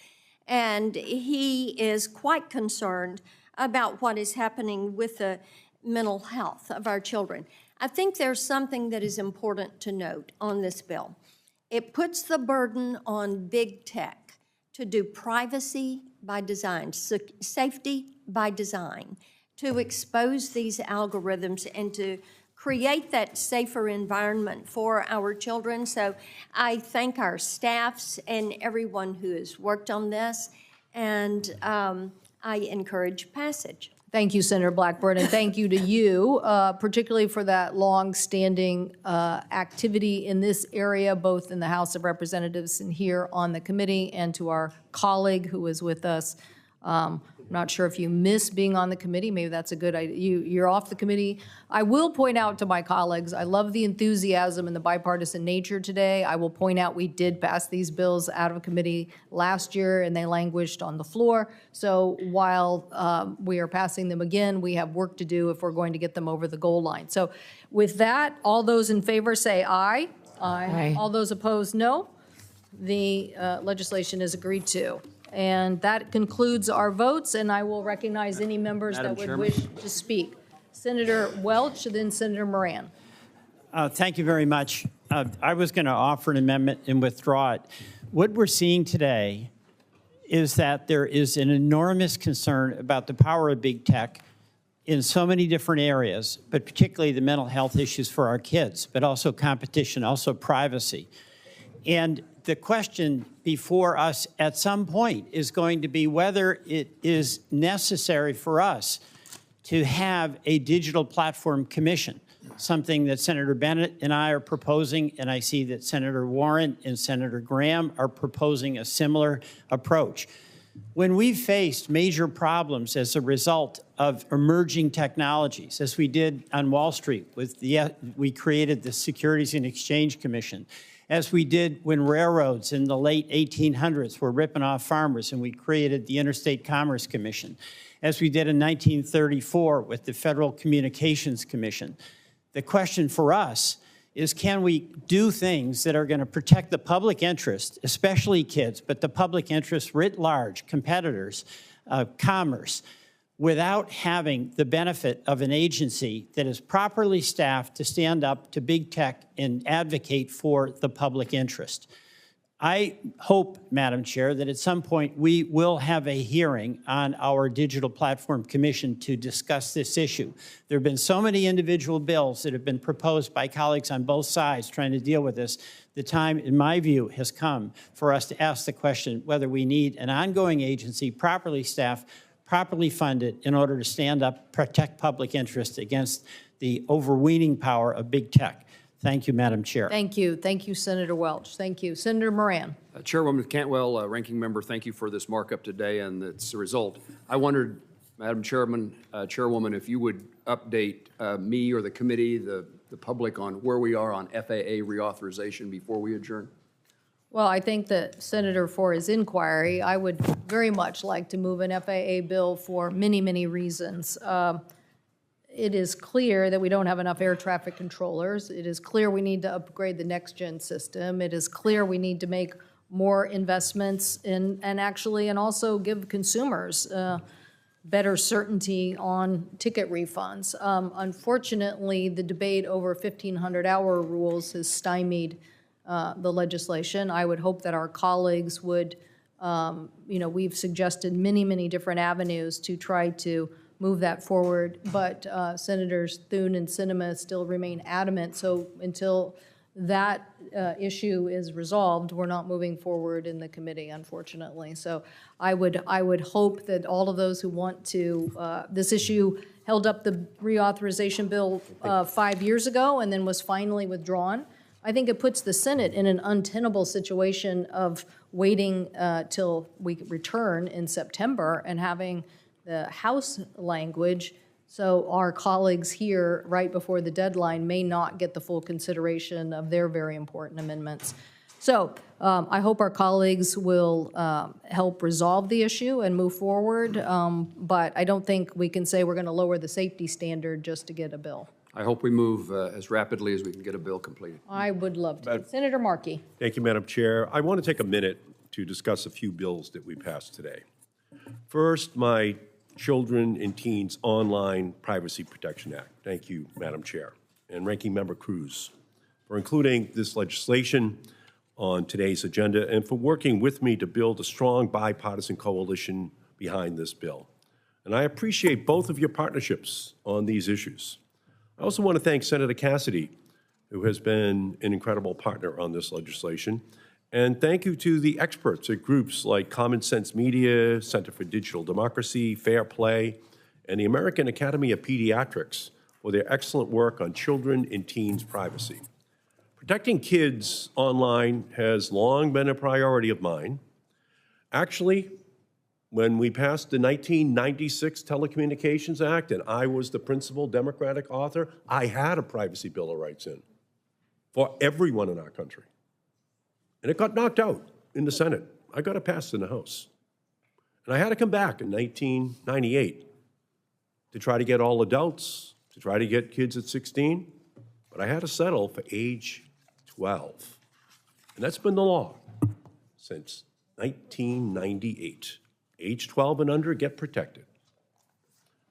And he is quite concerned about what is happening with the mental health of our children. I think there's something that is important to note on this bill. It puts the burden on big tech to do privacy by design, safety by design, to expose these algorithms and to create that safer environment for our children. So I thank our staffs and everyone who has worked on this, and I encourage passage. Thank you, Senator Blackburn, and thank you to you, particularly for that long-standing activity in this area, both in the House of Representatives and here on the committee, and to our colleague who is with us. I'm not sure if you miss being on the committee. Maybe that's a good idea. You're off the committee. I will point out to my colleagues, I love the enthusiasm and the bipartisan nature today. I will point out we did pass these bills out of committee last year, and they languished on the floor. So while we are passing them again, we have work to do if we're going to get them over the goal line. So with that, all those in favor say aye. Aye. All those opposed, no. The legislation is agreed to. And that concludes our votes, and I will recognize any members that would wish to speak. Senator Welch, then Senator Moran. Thank you very much. I was going to offer an amendment and withdraw it. What we're seeing today is that there is an enormous concern about the power of big tech in so many different areas, but particularly the mental health issues for our kids, but also competition, also privacy. And the question before us at some point is going to be whether it is necessary for us to have a digital platform commission, something that Senator Bennett and I are proposing, and I see that Senator Warren and Senator Graham are proposing a similar approach. When we faced major problems as a result of emerging technologies, as we did on Wall Street, we created the Securities and Exchange Commission, as we did when railroads in the late 1800s were ripping off farmers and we created the Interstate Commerce Commission, as we did in 1934 with the Federal Communications Commission. The question for us is, can we do things that are going to protect the public interest, especially kids, but the public interest writ large, competitors, commerce, without having the benefit of an agency that is properly staffed to stand up to big tech and advocate for the public interest. I hope, Madam Chair, that at some point we will have a hearing on our Digital Platform Commission to discuss this issue. There have been so many individual bills that have been proposed by colleagues on both sides trying to deal with this. The time, in my view, has come for us to ask the question whether we need an ongoing agency, properly staffed, properly funded, in order to stand up, protect public interest against the overweening power of big tech. Thank you, Madam Chair. Thank you. Thank you, Senator Welch. Thank you. Senator Moran. Chairwoman Cantwell, Ranking Member, thank you for this markup today and its result. I wondered, Madam Chairwoman, if you would update me or the committee, the public, on where we are on FAA reauthorization before we adjourn. Well, I think that Senator, for his inquiry, I would very much like to move an FAA bill for many, many reasons. It is clear that we don't have enough air traffic controllers. It is clear we need to upgrade the next-gen system. It is clear we need to make more investments in, and also give consumers better certainty on ticket refunds. Unfortunately, the debate over 1,500-hour rules has stymied the legislation. I would hope that our colleagues would, we've suggested many, many different avenues to try to move that forward, but Senators Thune and Sinema still remain adamant. So until that issue is resolved, we're not moving forward in the committee, unfortunately. So I would hope that all of those who want to, this issue held up the reauthorization bill 5 years ago and then was finally withdrawn. I think it puts the Senate in an untenable situation of waiting till we return in September and having the House language, so our colleagues here right before the deadline may not get the full consideration of their very important amendments. So I hope our colleagues will help resolve the issue and move forward, but I don't think we can say we're going to lower the safety standard just to get a bill. I hope we move as rapidly as we can get a bill completed. I would love to. Senator Markey. Thank you, Madam Chair. I want to take a minute to discuss a few bills that we passed today. First, my Children and Teens Online Privacy Protection Act. Thank you, Madam Chair, and Ranking Member Cruz for including this legislation on today's agenda and for working with me to build a strong bipartisan coalition behind this bill. And I appreciate both of your partnerships on these issues. I also want to thank Senator Cassidy, who has been an incredible partner on this legislation. And thank you to the experts at groups like Common Sense Media, Center for Digital Democracy, Fair Play, and the American Academy of Pediatrics for their excellent work on children and teens' privacy. Protecting kids online has long been a priority of mine. Actually, when we passed the 1996 Telecommunications Act and I was the principal Democratic author, I had a Privacy Bill of Rights in for everyone in our country. And it got knocked out in the Senate. I got it passed in the House. And I had to come back in 1998 to try to get all adults, to try to get kids at 16, but I had to settle for age 12. And that's been the law since 1998. Age 12 and under get protected.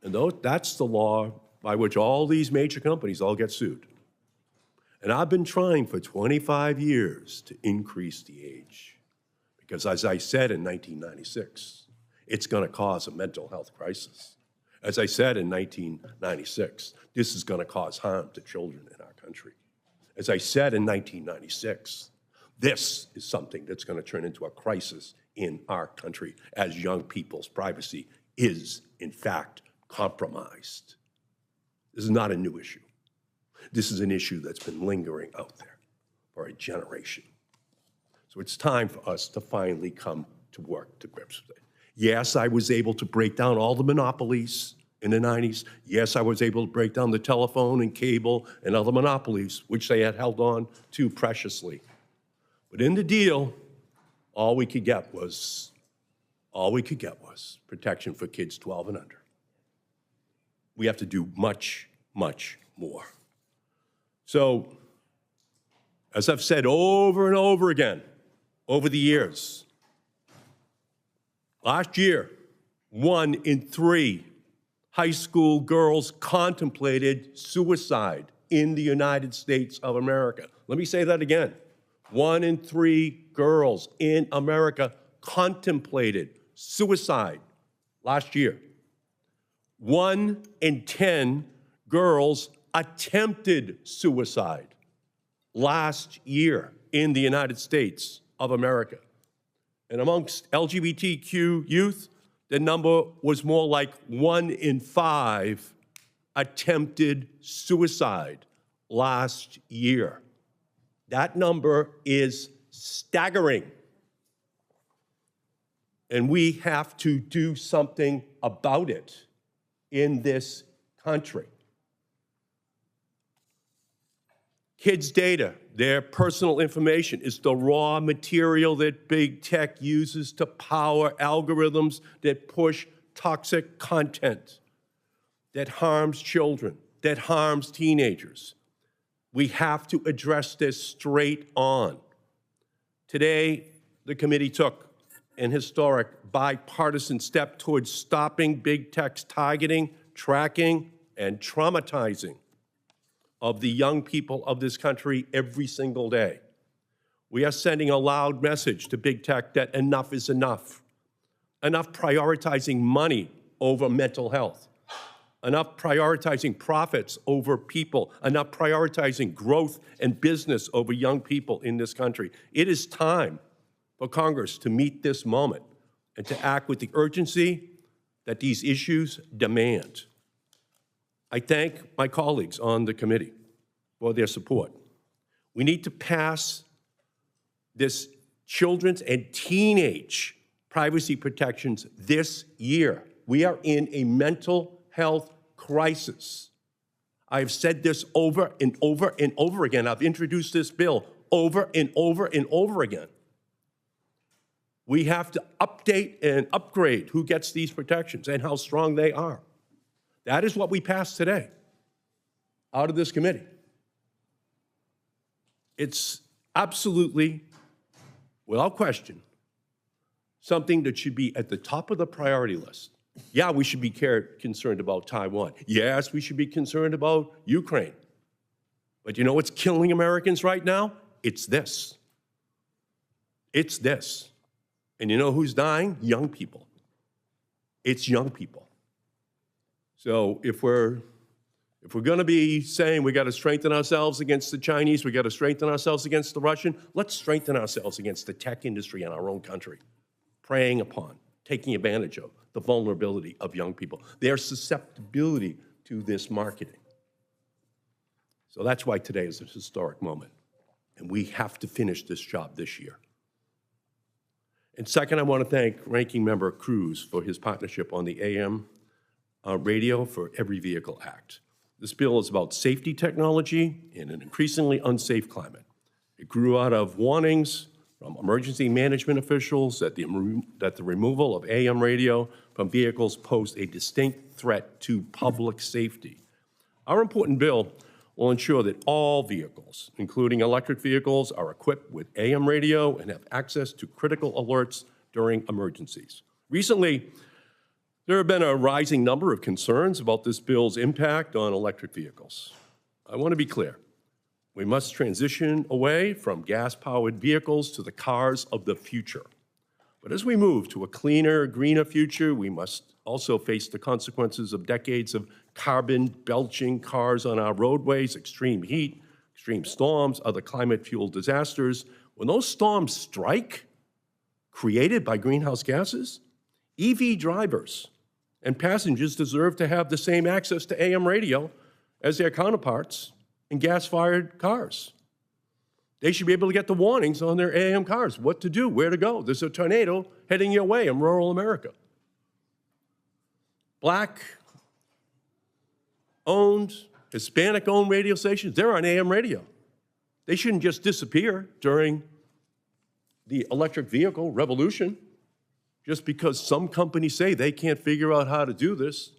And that's the law by which all these major companies all get sued. And I've been trying for 25 years to increase the age because, as I said in 1996, it's going to cause a mental health crisis. As I said in 1996, this is going to cause harm to children in our country. As I said in 1996, this is something that's going to turn into a crisis in our country as young people's privacy is, in fact, compromised. This is not a new issue. This is an issue that's been lingering out there for a generation. So it's time for us to finally come to work to grips with it. Yes, I was able to break down all the monopolies in the 90s. Yes, I was able to break down the telephone and cable and other monopolies, which they had held on to preciously. But in the deal, all we could get was protection for kids 12 and under. We have to do much, much more. So, as I've said over and over again over the years, last year, 1 in 3 high school girls contemplated suicide in the United States of America. Let me say that again. 1 in 3 girls in America contemplated suicide last year. 1 in 10 girls attempted suicide last year in the United States of America. And amongst LGBTQ youth, the number was more like 1 in 5 attempted suicide last year. That number is staggering. And we have to do something about it in this country. Kids' data, their personal information, is the raw material that big tech uses to power algorithms that push toxic content that harms children, that harms teenagers. We have to address this straight on. Today, the committee took an historic bipartisan step towards stopping big tech's targeting, tracking, and traumatizing of the young people of this country every single day. We are sending a loud message to big tech that enough is enough. Enough prioritizing money over mental health. Enough prioritizing profits over people. Enough prioritizing growth and business over young people in this country. It is time for Congress to meet this moment and to act with the urgency that these issues demand. I thank my colleagues on the committee for their support. We need to pass this children's and teenage privacy protections this year. We are in a mental health crisis. I've said this over and over and over again. I've introduced this bill over and over and over again. We have to update and upgrade who gets these protections and how strong they are. That is what we passed today out of this committee. It's absolutely, without question, something that should be at the top of the priority list. Yeah, we should be concerned about Taiwan. Yes, we should be concerned about Ukraine. But you know what's killing Americans right now? It's this. It's this. And you know who's dying? Young people. It's young people. So if we're going to be saying we got to strengthen ourselves against the Chinese, we got to strengthen ourselves against the Russian, let's strengthen ourselves against the tech industry in our own country, preying upon, taking advantage of the vulnerability of young people, their susceptibility to this marketing. So that's why today is a historic moment, and we have to finish this job this year. And second, I want to thank Ranking Member Cruz for his partnership on the AM Radio for Every Vehicle Act. This bill is about safety technology in an increasingly unsafe climate. It grew out of warnings from emergency management officials that the removal of AM radio from vehicles posed a distinct threat to public safety. Our important bill will ensure that all vehicles, including electric vehicles, are equipped with AM radio and have access to critical alerts during emergencies. Recently, there have been a rising number of concerns about this bill's impact on electric vehicles. I want to be clear. We must transition away from gas-powered vehicles to the cars of the future. But as we move to a cleaner, greener future, we must also face the consequences of decades of carbon-belching cars on our roadways, extreme heat, extreme storms, other climate-fueled disasters. When those storms strike, created by greenhouse gases, EV drivers and passengers deserve to have the same access to AM radio as their counterparts in gas-fired cars. They should be able to get the warnings on their AM cars, what to do, where to go. There's a tornado heading your way in rural America. Black-owned, Hispanic-owned radio stations, they're on AM radio. They shouldn't just disappear during the electric vehicle revolution just because some companies say they can't figure out how to do this,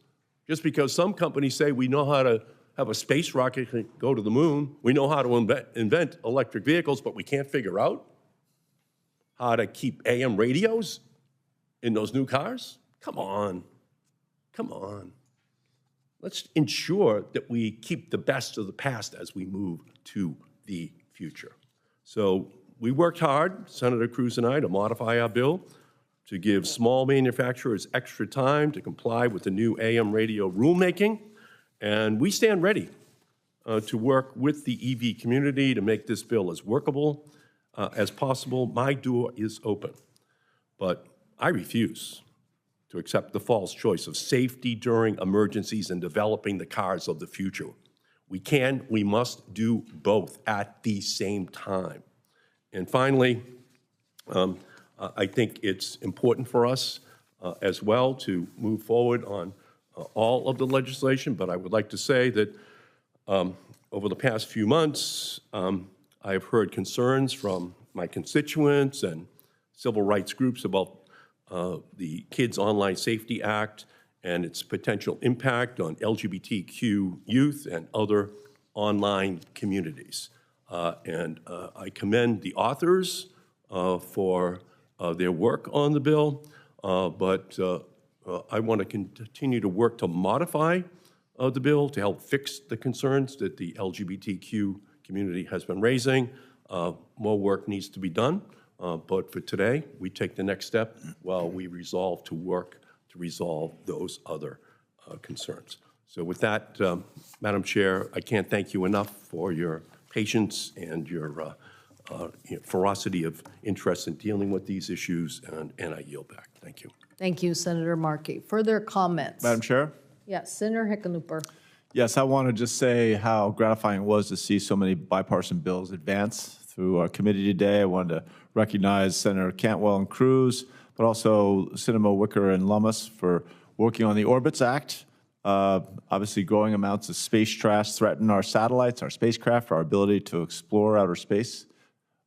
just because some companies say we know how to have a space rocket can go to the moon. We know how to invent electric vehicles, but we can't figure out how to keep AM radios in those new cars? Come on. Come on. Let's ensure that we keep the best of the past as we move to the future. So we worked hard, Senator Cruz and I, to modify our bill to give small manufacturers extra time to comply with the new AM radio rulemaking. And we stand ready to work with the EV community to make this bill as workable as possible. My door is open, but I refuse to accept the false choice of safety during emergencies and developing the cars of the future. We must do both at the same time. And finally, I think it's important for us as well to move forward on all of the legislation, but I would like to say that over the past few months, I've heard concerns from my constituents and civil rights groups about the Kids Online Safety Act and its potential impact on LGBTQ youth and other online communities. I commend the authors for their work on the bill, but I want to continue to work to modify the bill to help fix the concerns that the LGBTQ community has been raising. More work needs to be done, but for today, we take the next step while we resolve to work to resolve those other concerns. So with that, Madam Chair, I can't thank you enough for your patience and your ferocity of interest in dealing with these issues, and I yield back. Thank you. Thank you, Senator Markey. Further comments? Madam Chair? Yes, Senator Hickenlooper. Yes, I want to just say how gratifying it was to see so many bipartisan bills advance through our committee today. I wanted to recognize Senator Cantwell and Cruz, but also Sinema, Wicker, and Lummis for working on the Orbits Act. Obviously, growing amounts of space trash threaten our satellites, our spacecraft, our ability to explore outer space.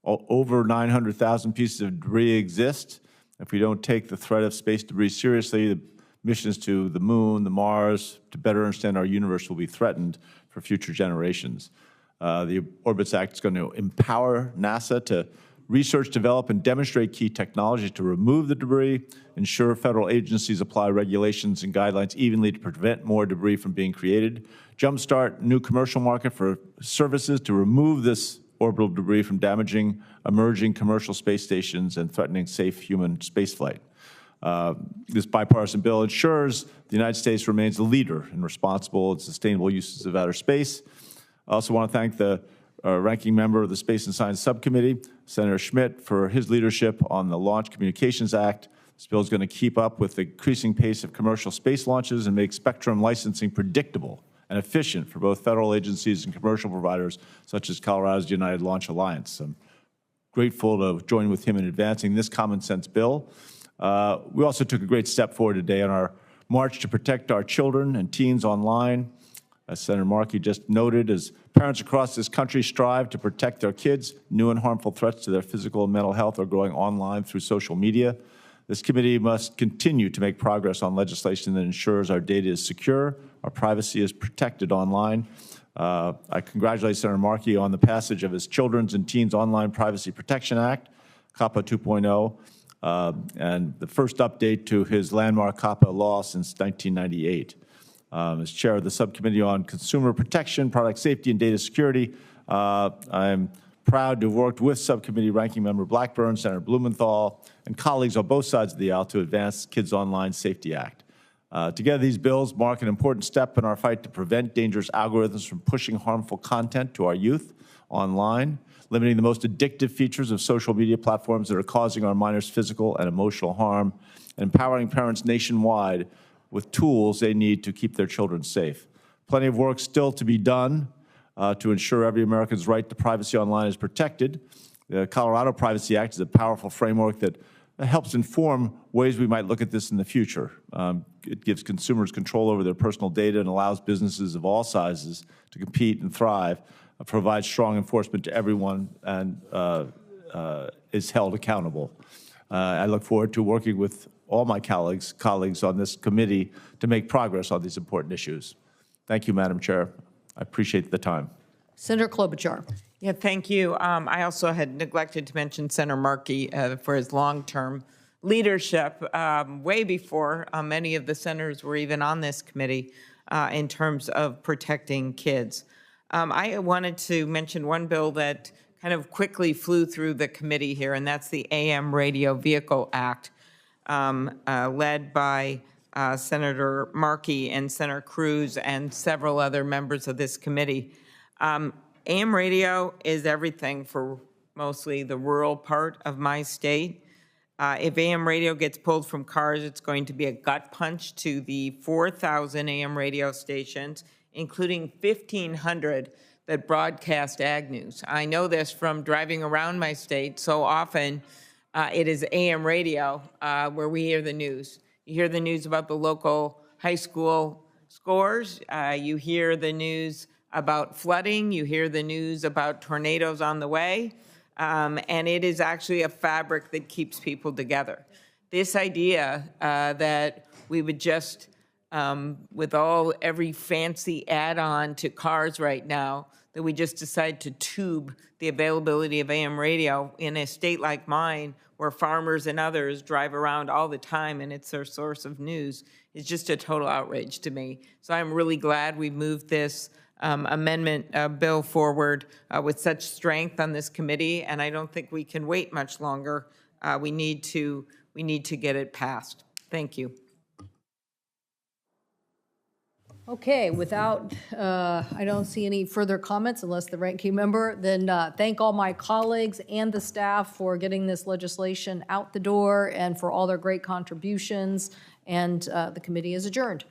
Over 900,000 pieces of debris exist. If we don't take the threat of space debris seriously, the missions to the moon, the Mars, to better understand our universe will be threatened for future generations. The Orbits Act is going to empower NASA to research, develop, and demonstrate key technologies to remove the debris, ensure federal agencies apply regulations and guidelines evenly to prevent more debris from being created, jumpstart new commercial market for services to remove this orbital debris from damaging emerging commercial space stations and threatening safe human spaceflight. This bipartisan bill ensures the United States remains a leader in responsible and sustainable uses of outer space. I also want to thank the ranking member of the Space and Science Subcommittee, Senator Schmidt, for his leadership on the Launch Communications Act. This bill is going to keep up with the increasing pace of commercial space launches and make spectrum licensing predictable and efficient for both federal agencies and commercial providers, such as Colorado's United Launch Alliance. I'm grateful to join with him in advancing this common sense bill. We also took a great step forward today on our march to protect our children and teens online. As Senator Markey just noted, as parents across this country strive to protect their kids, new and harmful threats to their physical and mental health are growing online through social media. This committee must continue to make progress on legislation that ensures our data is secure, our privacy is protected online. I congratulate Senator Markey on the passage of his Children's and Teens Online Privacy Protection Act, COPPA 2.0, and the first update to his landmark COPPA law since 1998. As chair of the Subcommittee on Consumer Protection, Product Safety, and Data Security, I'm proud to have worked with Subcommittee Ranking Member Blackburn, Senator Blumenthal, and colleagues on both sides of the aisle to advance Kids Online Safety Act. Together, these bills mark an important step in our fight to prevent dangerous algorithms from pushing harmful content to our youth online, limiting the most addictive features of social media platforms that are causing our minors physical and emotional harm, and empowering parents nationwide with tools they need to keep their children safe. Plenty of work still to be done to ensure every American's right to privacy online is protected. The Colorado Privacy Act is a powerful framework that helps inform ways we might look at this in the future. It gives consumers control over their personal data and allows businesses of all sizes to compete and thrive, provides strong enforcement to everyone, and is held accountable. I look forward to working with all my colleagues on this committee to make progress on these important issues. Thank you, Madam Chair. I appreciate the time. Senator Klobuchar. Yeah, thank you. I also had neglected to mention Senator Markey for his long-term leadership way before many of the senators were even on this committee in terms of protecting kids. I wanted to mention one bill that kind of quickly flew through the committee here, and that's the AM Radio Vehicle Act, led by Senator Markey and Senator Cruz and several other members of this committee. AM radio is everything for mostly the rural part of my state. If AM radio gets pulled from cars, it's going to be a gut punch to the 4,000 AM radio stations, including 1,500 that broadcast ag news. I know this from driving around my state. So often it is AM radio where we hear the news. You hear the news about the local high school scores. You hear the news about flooding. You hear the news about tornadoes on the way. And it is actually a fabric that keeps people together. This idea that we would just, with every fancy add-on to cars right now, that we just decide to tube the availability of AM radio in a state like mine, where farmers and others drive around all the time and it's their source of news, is just a total outrage to me. So I'm really glad we moved this amendment bill forward with such strength on this committee, and I don't think we can wait much longer. We need to get it passed. Thank you. Okay, I don't see any further comments unless the ranking member, then thank all my colleagues and the staff for getting this legislation out the door and for all their great contributions, and the committee is adjourned.